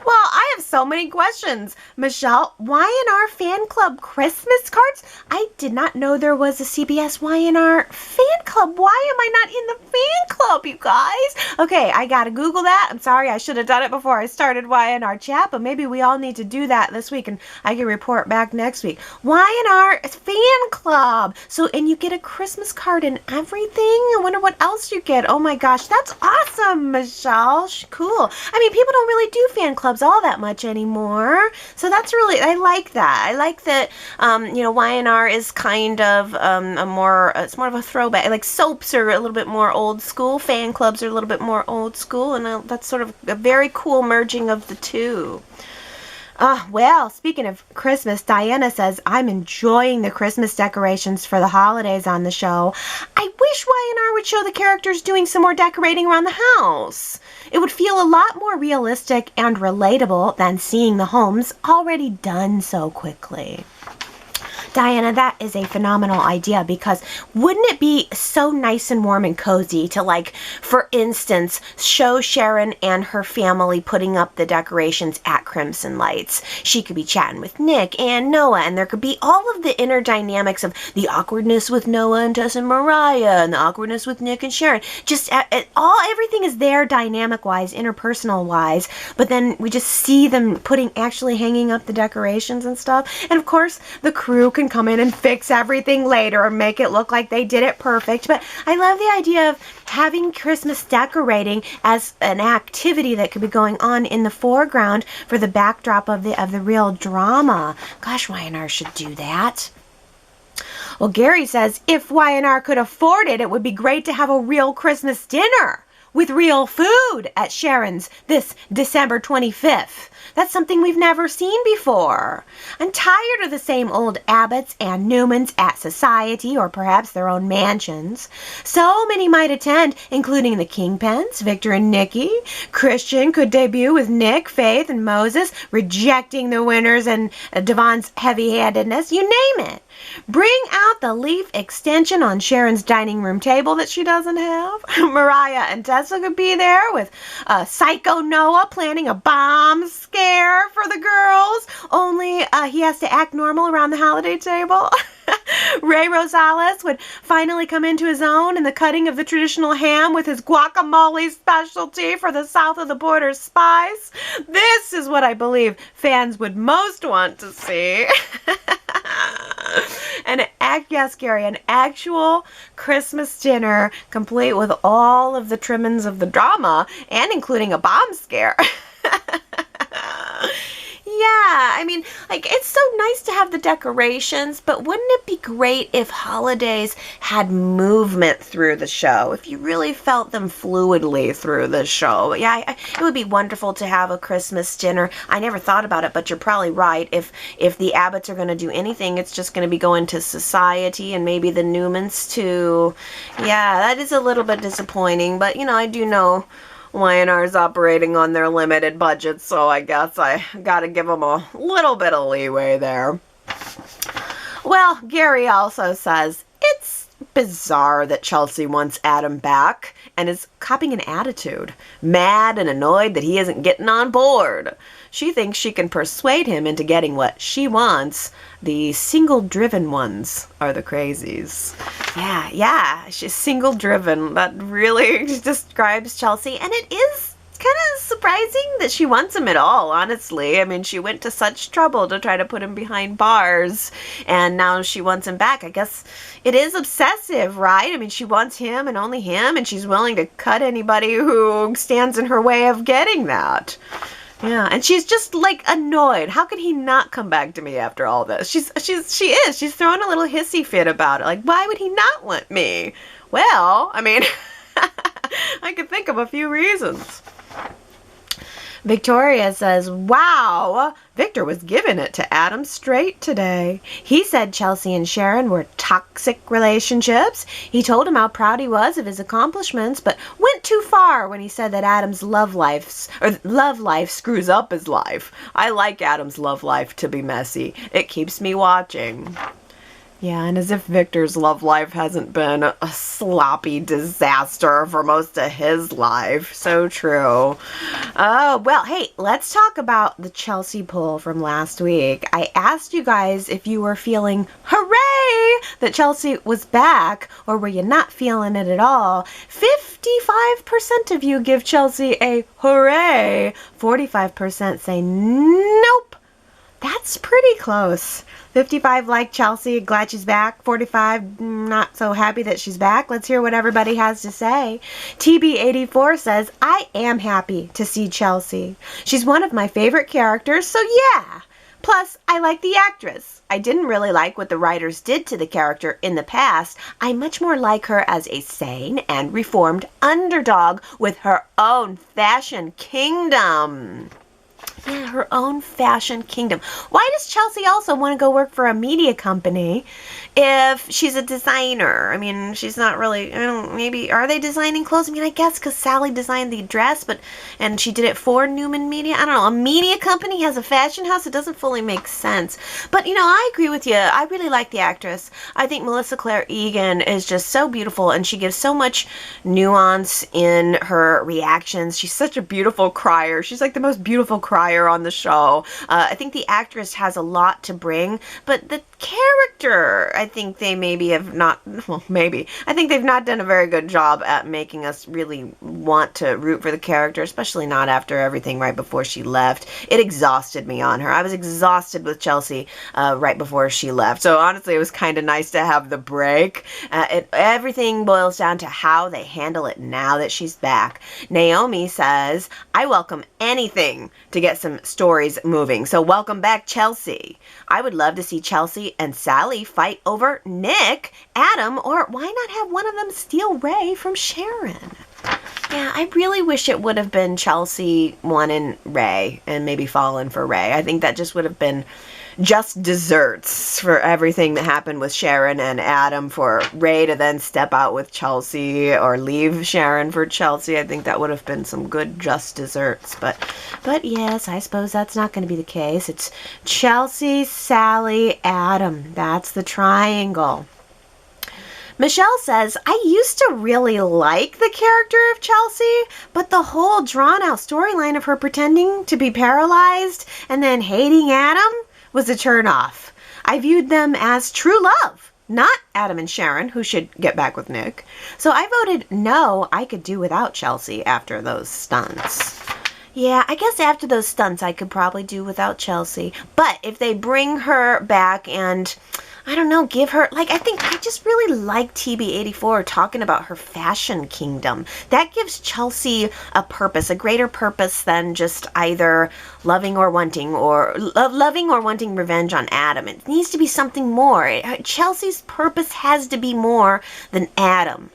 Well, I have so many questions. Michelle, Y&R fan club Christmas cards? I did not know there was a CBS Y&R fan club. Why am I not in the fan club, you guys? Okay, I gotta Google that. I'm sorry, I should have done it before I started Y&R Chat, but maybe we all need to do that this week and I can report back next week. Y&R fan club. So, and you get a Christmas card and everything? I wonder what else you get. Oh my gosh, that's awesome, Michelle. Cool. I mean, people don't really do fan clubs all that much anymore. So that's really, I like that. I like that, Y&R is kind of it's more of a throwback. Like soaps are a little bit more old school. Fan clubs are a little bit more old school. And that's sort of a very cool merging of the two. Well, speaking of Christmas, Diana says, I'm enjoying the Christmas decorations for the holidays on the show. I wish Y&R would show the characters doing some more decorating around the house. It would feel a lot more realistic and relatable than seeing the homes already done so quickly. Diana, that is a phenomenal idea because wouldn't it be so nice and warm and cozy to, like, for instance, show Sharon and her family putting up the decorations at Crimson Lights. She could be chatting with Nick and Noah, and there could be all of the inner dynamics of the awkwardness with Noah and Tessa and Mariah and the awkwardness with Nick and Sharon. Just everything is there dynamic-wise, interpersonal-wise, but then we just see them actually hanging up the decorations and stuff. And of course, the crew can come in and fix everything later and make it look like they did it perfect. But I love the idea of having Christmas decorating as an activity that could be going on in the foreground for the backdrop of the real drama. Gosh, Y&R should do that. Well, Gary says if Y&R could afford it, it would be great to have a real Christmas dinner with real food at Sharon's this December 25th. That's something we've never seen before. I'm tired of the same old Abbotts and Newmans at Society or perhaps their own mansions. So many might attend, including the Kingpins, Victor and Nikki. Christian could debut with Nick, Faith, and Moses, rejecting the winners and Devon's heavy-handedness. You name it. Bring out the leaf extension on Sharon's dining room table that she doesn't have. Mariah and Tessa could be there with Psycho Noah planning a bomb scare for the girls. Only he has to act normal around the holiday table. Ray Rosales would finally come into his own in the cutting of the traditional ham with his guacamole specialty for the south of the border spice. This is what I believe fans would most want to see. Yes, Gary, an actual Christmas dinner complete with all of the trimmings of the drama and including a bomb scare. Yeah, I mean, like, it's so nice to have the decorations, but wouldn't it be great if holidays had movement through the show, if you really felt them fluidly through the show? Yeah, it would be wonderful to have a Christmas dinner. I never thought about it, but you're probably right. If the Abbotts are going to do anything, it's just going to be going to Society and maybe the Newmans too. Yeah, that is a little bit disappointing, but, you know, I do know Y&R's operating on their limited budget, so I guess I gotta give them a little bit of leeway there. Well, Gary also says it's bizarre that Chelsea wants Adam back and is copping an attitude, mad and annoyed that he isn't getting on board. She thinks she can persuade him into getting what she wants. The single-driven ones are the crazies. Yeah, she's single-driven. That really describes Chelsea, and it is kind of surprising that she wants him at all, honestly. I mean, she went to such trouble to try to put him behind bars, and now she wants him back. I guess it is obsessive, right? I mean, she wants him and only him, and she's willing to cut anybody who stands in her way of getting that. Yeah, and she's just, like, annoyed. How can he not come back to me after all this? She is. She's throwing a little hissy fit about it. Like, why would he not want me? Well, I mean, I could think of a few reasons. Victoria says, wow, Victor was giving it to Adam straight today. He said Chelsea and Sharon were toxic relationships. He told him how proud he was of his accomplishments, but went too far when he said that Adam's love life screws up his life. I like Adam's love life to be messy. It keeps me watching. Yeah, and as if Victor's love life hasn't been a sloppy disaster for most of his life. So true. Oh, well, hey, let's talk about the Chelsea poll from last week. I asked you guys if you were feeling hooray that Chelsea was back, or were you not feeling it at all? 55% of you give Chelsea a hooray. 45% say nope. That's pretty close. 55 like Chelsea, glad she's back. 45 not so happy that she's back. Let's hear what everybody has to say. TB84 says, I am happy to see Chelsea. She's one of my favorite characters, so yeah. Plus, I like the actress. I didn't really like what the writers did to the character in the past. I much more like her as a sane and reformed underdog with her own fashion kingdom. Yeah, her own fashion kingdom. Why does Chelsea also want to go work for a media company if she's a designer? I mean, she's not really, I don't, maybe, are they designing clothes? I mean, I guess because Sally designed the dress, and she did it for Newman Media. I don't know, a media company has a fashion house? It doesn't fully make sense. But, you know, I agree with you. I really like the actress. I think Melissa Claire Egan is just so beautiful, and she gives so much nuance in her reactions. She's such a beautiful crier. She's like the most beautiful crier on the show. I think the actress has a lot to bring, but the character, I think they maybe have not, well, maybe. I think they've not done a very good job at making us really want to root for the character, especially not after everything right before she left. It exhausted me on her. I was exhausted with Chelsea right before she left. So honestly, it was kind of nice to have the break. Everything boils down to how they handle it now that she's back. Naomi says, I welcome anything to get some stories moving. So welcome back, Chelsea. I would love to see Chelsea and Sally fight over Nick, Adam, or why not have one of them steal Ray from Sharon? Yeah, I really wish it would have been Chelsea wanting Ray and maybe falling for Ray. I think that just would have been just desserts for everything that happened with Sharon and Adam, for Ray to then step out with Chelsea or leave Sharon for Chelsea. I think that would have been some good just desserts. But yes, I suppose that's not going to be the case. It's Chelsea, Sally, Adam. That's the triangle. Michelle says, I used to really like the character of Chelsea, but the whole drawn-out storyline of her pretending to be paralyzed and then hating Adam was a turn-off. I viewed them as true love, not Adam and Sharon, who should get back with Nick. So I voted no, I could do without Chelsea after those stunts. Yeah, I guess after those stunts I could probably do without Chelsea. But if they bring her back and, I don't know, give her, like, I think I just really like TB84 talking about her fashion kingdom. That gives Chelsea a purpose, a greater purpose than just either loving or wanting revenge on Adam. It needs to be something more. Chelsea's purpose has to be more than Adam.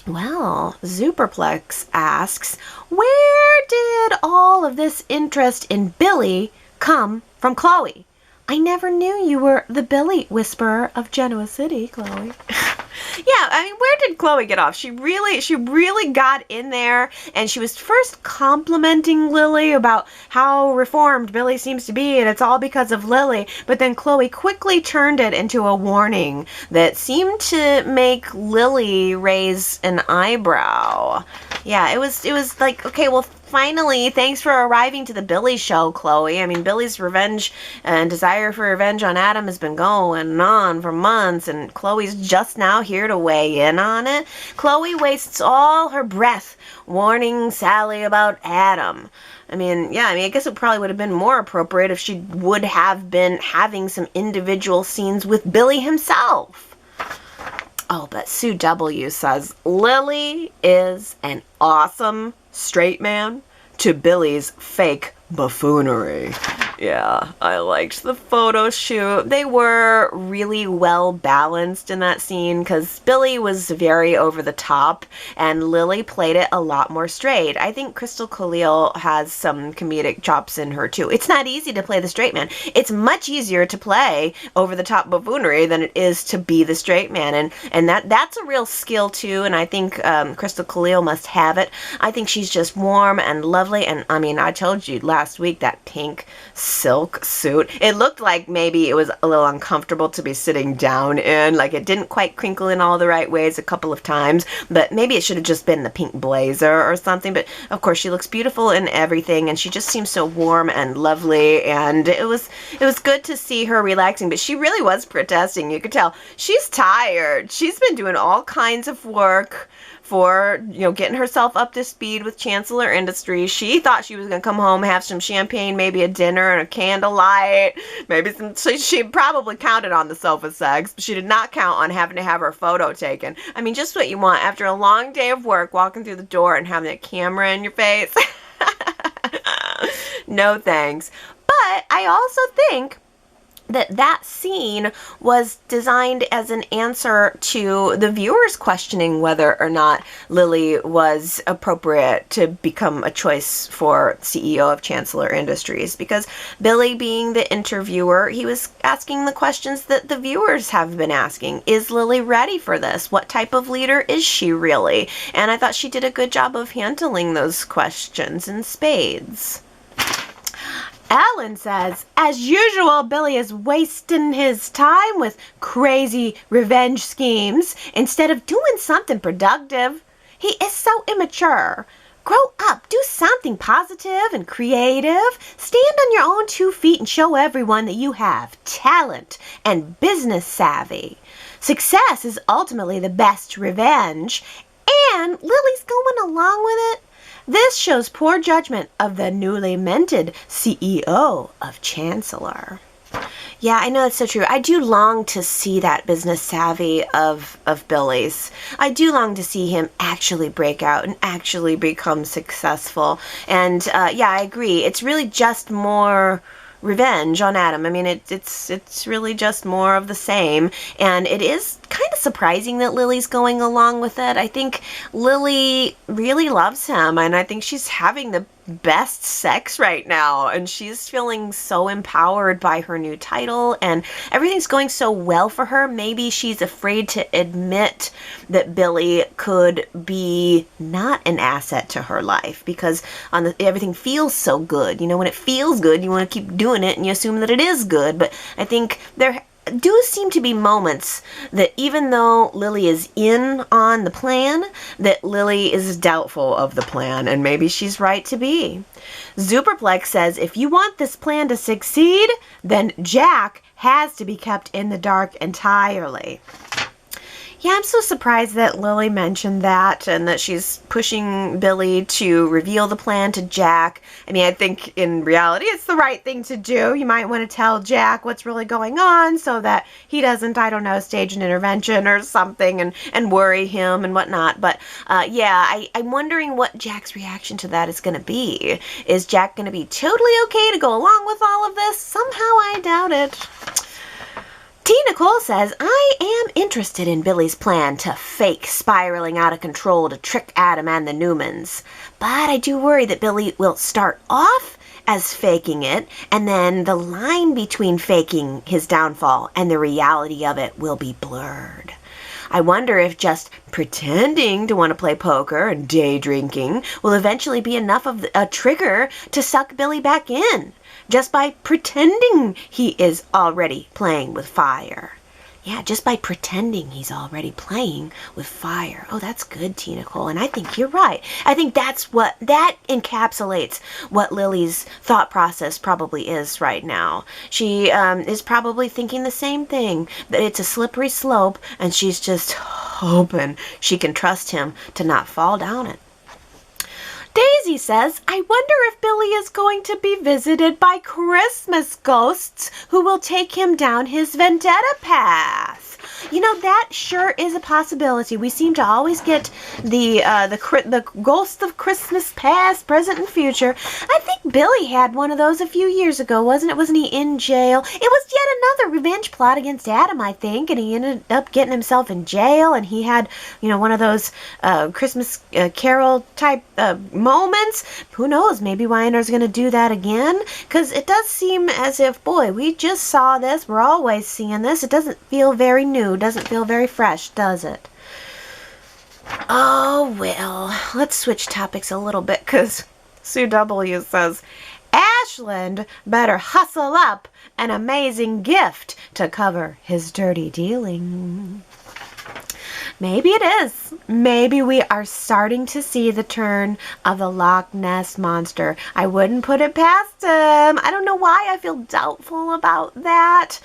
Well, Superplex asks, where did all of this interest in Billy come from Chloe? I never knew you were the Billy whisperer of Genoa City, Chloe. Yeah, I mean, where did Chloe get off? She really got in there, and she was first complimenting Lily about how reformed Billy seems to be, and it's all because of Lily. But then Chloe quickly turned it into a warning that seemed to make Lily raise an eyebrow. Yeah, it was like, okay, well, finally, thanks for arriving to the Billy show, Chloe. I mean, Billy's revenge and desire for revenge on Adam has been going on for months, and Chloe's just now here to weigh in on it. Chloe wastes all her breath warning Sally about Adam. I mean, yeah, I guess it probably would have been more appropriate if she would have been having some individual scenes with Billy himself. Oh, but Sue W. says, Lily is an awesome straight man to Billy's fake buffoonery. Yeah, I liked the photo shoot. They were really well balanced in that scene because Billy was very over the top and Lily played it a lot more straight. I think Crystal Khalil has some comedic chops in her too. It's not easy to play the straight man. It's much easier to play over the top buffoonery than it is to be the straight man, and that's a real skill too, and I think Crystal Khalil must have it. I think she's just warm and lovely, and I mean, I told you last week that pink silk suit, it looked like maybe it was a little uncomfortable to be sitting down in, like it didn't quite crinkle in all the right ways a couple of times, but maybe it should have just been the pink blazer or something. But of course she looks beautiful in everything, and she just seems so warm and lovely, and it was good to see her relaxing. But she really was protesting. You could tell she's tired. She's been doing all kinds of work for, getting herself up to speed with Chancellor Industries. She thought she was going to come home, have some champagne, maybe a dinner and a candlelight, so she probably counted on the sofa sex, but she did not count on having to have her photo taken. I mean, just what you want after a long day of work, walking through the door and having a camera in your face. No thanks. But I also think that scene was designed as an answer to the viewers questioning whether or not Lily was appropriate to become a choice for CEO of Chancellor Industries, because Billy, being the interviewer, he was asking the questions that the viewers have been asking. Is Lily ready for this? What type of leader is she really? And I thought she did a good job of handling those questions in spades. Ellen says, as usual, Billy is wasting his time with crazy revenge schemes instead of doing something productive. He is so immature. Grow up, do something positive and creative. Stand on your own 2 feet and show everyone that you have talent and business savvy. Success is ultimately the best revenge, and Lily's going along with it. This shows poor judgment of the newly minted CEO of Chancellor. Yeah, I know that's so true. I do long to see that business savvy of Billy's. I do long to see him actually break out and actually become successful. And yeah, I agree. It's really just more revenge on Adam. I mean, it's really just more of the same, and it is kind of surprising that Lily's going along with it. I think Lily really loves him, and I think she's having the best sex right now, and she's feeling so empowered by her new title, and everything's going so well for her. Maybe she's afraid to admit that Billy could be not an asset to her life, because everything feels so good. When it feels good, you want to keep doing it, and you assume that it is good. But I think there do seem to be moments that even though Lily is in on the plan, that Lily is doubtful of the plan, and maybe she's right to be. Superplex says, if you want this plan to succeed, then Jack has to be kept in the dark entirely. Yeah, I'm so surprised that Lily mentioned that and that she's pushing Billy to reveal the plan to Jack. I mean, I think in reality it's the right thing to do. You might want to tell Jack what's really going on so that he doesn't, I don't know, stage an intervention or something and worry him and whatnot. But yeah, I'm wondering what Jack's reaction to that is going to be. Is Jack going to be totally okay to go along with all of this? Somehow I doubt it. T. Nicole says, I am interested in Billy's plan to fake spiraling out of control to trick Adam and the Newmans. But I do worry that Billy will start off as faking it, and then the line between faking his downfall and the reality of it will be blurred. I wonder if just pretending to want to play poker and day drinking will eventually be enough of a trigger to suck Billy back in, just by pretending he is already playing with fire. Yeah, just by pretending he's already playing with fire. Oh, that's good, T. Nicole, and I think you're right. I think that encapsulates what Lily's thought process probably is right now. She is probably thinking the same thing, that it's a slippery slope, and she's just hoping she can trust him to not fall down it. Daisy says, I wonder if Billy is going to be visited by Christmas ghosts who will take him down his vendetta path. You know, that sure is a possibility. We seem to always get the ghost of Christmas past, present, and future. I think Billy had one of those a few years ago, wasn't it? Wasn't he in jail? It was yet another revenge plot against Adam, I think, and he ended up getting himself in jail, and he had, you know, one of those Christmas Carol type moments. Who knows? Maybe Y&R's going to do that again, because it does seem as if, boy, we just saw this. We're always seeing this. It doesn't feel very new. Doesn't feel very fresh, does it? Oh, well, let's switch topics a little bit, because Sue W. says, Ashland better hustle up an amazing gift to cover his dirty dealing. Maybe it is. Maybe we are starting to see the turn of the Loch Ness Monster. I wouldn't put it past him. I don't know why I feel doubtful about that.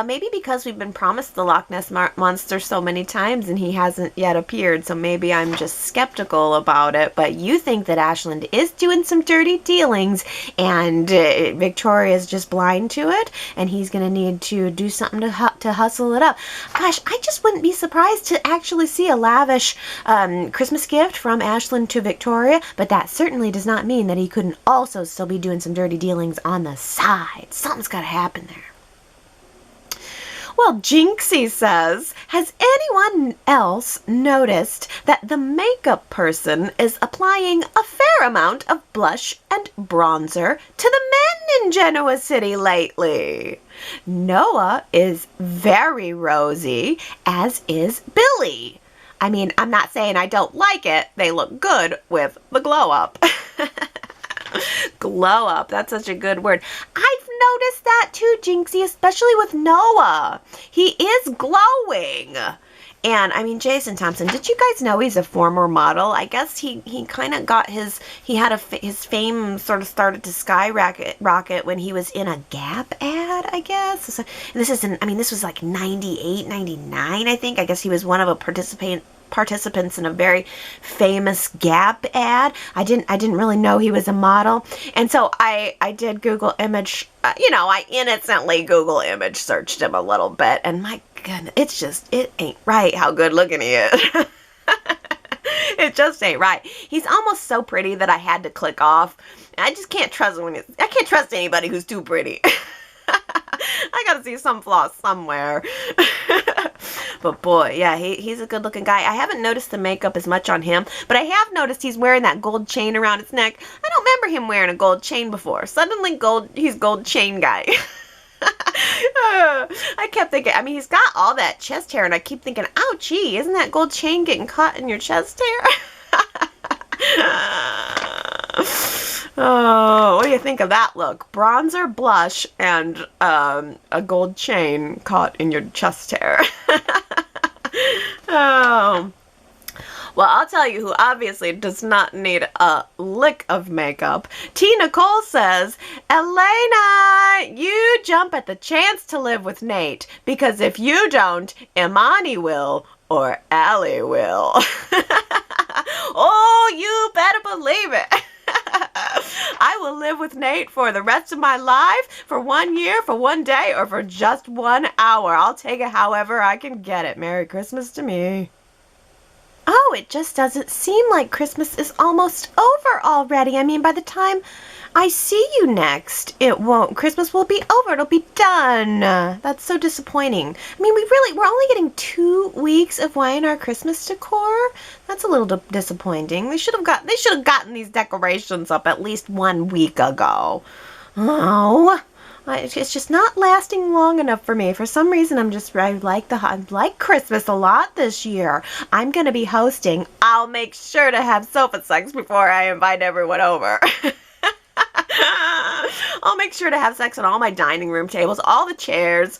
Maybe because we've been promised the Loch Ness Monster so many times and he hasn't yet appeared. So maybe I'm just skeptical about it. But you think that Ashland is doing some dirty dealings and Victoria's just blind to it and he's going to need to do something to hustle it up. Gosh, I just wouldn't be surprised to actually see a lavish Christmas gift from Ashland to Victoria, but that certainly does not mean that he couldn't also still be doing some dirty dealings on the side. Something's got to happen there. Well, Jinxie says, has anyone else noticed that the makeup person is applying a fair amount of blush and bronzer to the men in Genoa City lately? Noah is very rosy, as is Billy. I mean, I'm not saying I don't like it. They look good with the glow up. Glow up, that's such a good word. I've noticed that too, Jinxie, especially with Noah. He is glowing. And, I mean, Jason Thompson, did you guys know he's a former model? I guess he kind of got his fame sort of started to skyrocket when he was in a Gap ad, I guess. So, this was like 98, 99, I think. I guess he was one of a participants in a very famous Gap ad. I didn't really know he was a model. And so I did Google image, I innocently Google image searched him a little bit, and my goodness, it ain't right how good looking he is. It just ain't right. He's almost so pretty that I had to click off. I just can't trust him I can't trust anybody who's too pretty. I gotta see some flaws somewhere. But boy, yeah, he's a good looking guy. I haven't noticed the makeup as much on him, but I have noticed he's wearing that gold chain around his neck. I don't remember him wearing a gold chain before. Suddenly he's gold chain guy. I kept thinking, I mean, he's got all that chest hair, and I keep thinking, ouch, gee, isn't that gold chain getting caught in your chest hair? Oh, what do you think of that look? Bronzer, blush, and a gold chain caught in your chest hair. Oh. Well, I'll tell you who obviously does not need a lick of makeup. T. Nicole says, Elena, you jump at the chance to live with Nate, because if you don't, Imani will, or Allie will. Oh, you better believe it. I will live with Nate for the rest of my life, for 1 year, for 1 day, or for just 1 hour. I'll take it however I can get it. Merry Christmas to me. Oh, it just doesn't seem like Christmas is almost over already. I mean, by the time I see you next, it won't. Christmas will be over. It'll be done. That's so disappointing. I mean, we're only getting 2 weeks of Y&R Christmas decor. That's a little disappointing. They should have gotten these decorations up at least 1 week ago. Oh. It's just not lasting long enough for me. For some reason, I like Christmas a lot this year. I'm going to be hosting. I'll make sure to have sofa sex before I invite everyone over. I'll make sure to have sex on all my dining room tables, all the chairs.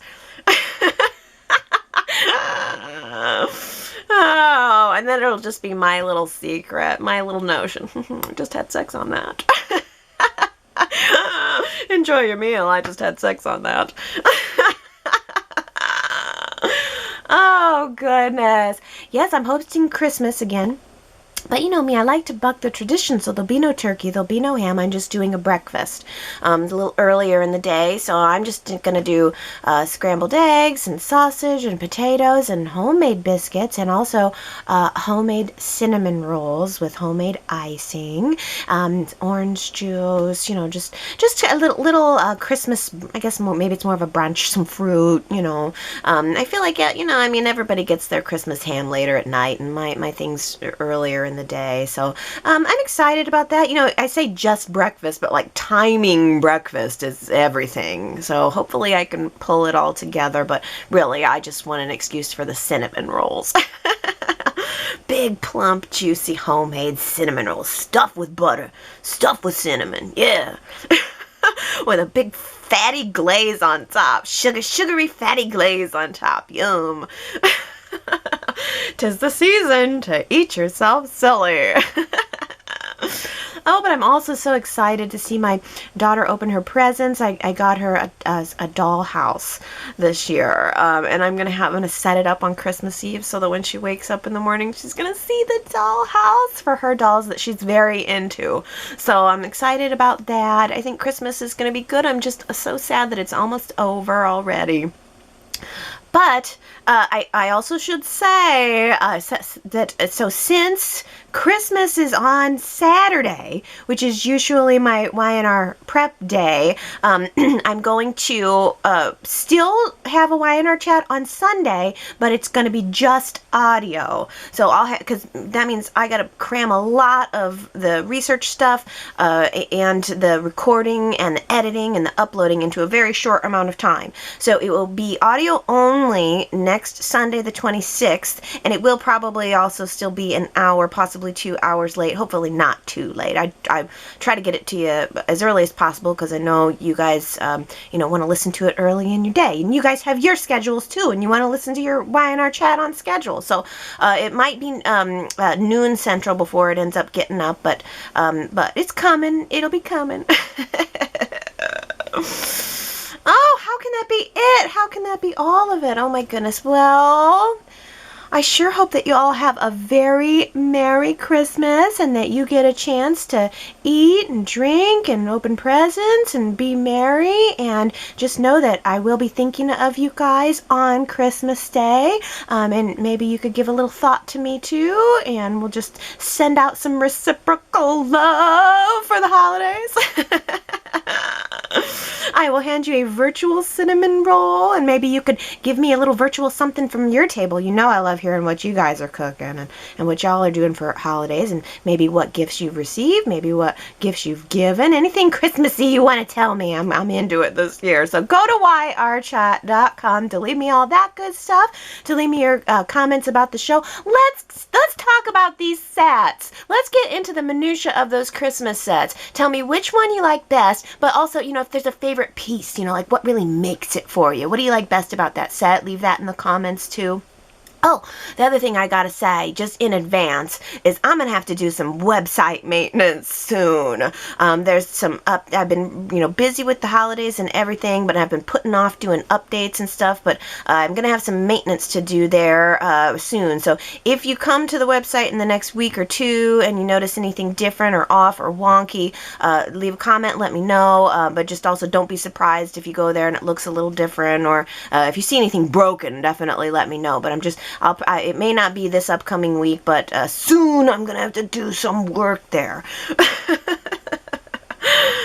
Oh, and then it'll just be my little secret, my little notion. Just had sex on that. Enjoy your meal. I just had sex on that. Oh, goodness. Yes, I'm hosting Christmas again. But you know me, I like to buck the tradition, so there'll be no turkey, there'll be no ham. I'm just doing a breakfast. A little earlier in the day, so I'm just going to do scrambled eggs and sausage and potatoes and homemade biscuits, and also homemade cinnamon rolls with homemade icing, orange juice, you know, just a little Christmas, I guess maybe it's more of a brunch, some fruit, you know. I feel like, you know, I mean, everybody gets their Christmas ham later at night, and my things earlier in the day. So I'm excited about that. You know, I say just breakfast, but like timing breakfast is everything. So hopefully I can pull it all together. But really, I just want an excuse for the cinnamon rolls. Big, plump, juicy, homemade cinnamon rolls. Stuffed with butter. Stuffed with cinnamon. Yeah. With a big fatty glaze on top. Sugary fatty glaze on top. Yum. 'Tis the season to eat yourself silly. Oh, but I'm also so excited to see my daughter open her presents. I got her a doll house this year, and I'm gonna set it up on Christmas Eve so that when she wakes up in the morning, she's gonna see the doll house for her dolls that she's very into. So I'm excited about that. I think Christmas is gonna be good. I'm just so sad that it's almost over already. But I also should say so since Christmas is on Saturday, which is usually my Y&R prep day, I'm going to still have a Y&R chat on Sunday, but it's going to be just audio. So because that means I got to cram a lot of the research stuff and the recording and the editing and the uploading into a very short amount of time. So it will be audio only next Sunday the 26th, and it will probably also still be an hour, possibly 2 hours late, hopefully not too late. I try to get it to you as early as possible because I know you guys you know, want to listen to it early in your day, and you guys have your schedules too, and you want to listen to your Y&R chat on schedule. So it might be noon central before it ends up getting up, but it's coming. It'll be coming. Oh, how can that be it? How can that be all of it? Oh my goodness. Well, I sure hope that you all have a very Merry Christmas and that you get a chance to eat and drink and open presents and be merry. And just know that I will be thinking of you guys on Christmas Day. And maybe you could give a little thought to me too. And we'll just send out some reciprocal love for the holidays. I will hand you a virtual cinnamon roll, and maybe you could give me a little virtual something from your table. You know I love hearing what you guys are cooking and what y'all are doing for holidays, and maybe what gifts you've received, maybe what gifts you've given. Anything Christmassy you want to tell me, I'm into it this year. So go to yrchat.com to leave me all that good stuff, to leave me your comments about the show. Let's talk about these sets. Let's get into the minutia of those Christmas sets. Tell me which one you like best, but also, you know, if there's a favorite piece, you know, like what really makes it for you. What do you like best about that set? Leave that in the comments too. Oh, the other thing I gotta say, just in advance, is I'm gonna have to do some website maintenance soon. There's I've been, busy with the holidays and everything, but I've been putting off doing updates and stuff, but I'm gonna have some maintenance to do there soon. So if you come to the website in the next week or two and you notice anything different or off or wonky, leave a comment, let me know, but just also don't be surprised if you go there and it looks a little different, or if you see anything broken, definitely let me know. But it may not be this upcoming week, but soon I'm gonna have to do some work there.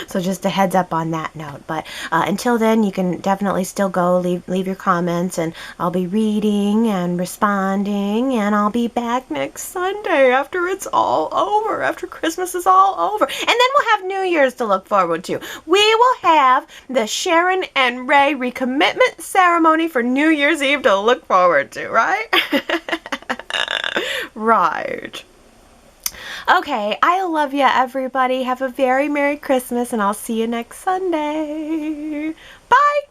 So just a heads up on that note. But until then, you can definitely still go leave your comments, and I'll be reading and responding, and I'll be back next Sunday after it's all over, after Christmas is all over. And then we'll have New Year's to look forward to. We will have the Sharon and Ray recommitment ceremony for New Year's Eve to look forward to, right? Right. Okay, I love you, everybody. Have a very Merry Christmas, and I'll see you next Sunday. Bye!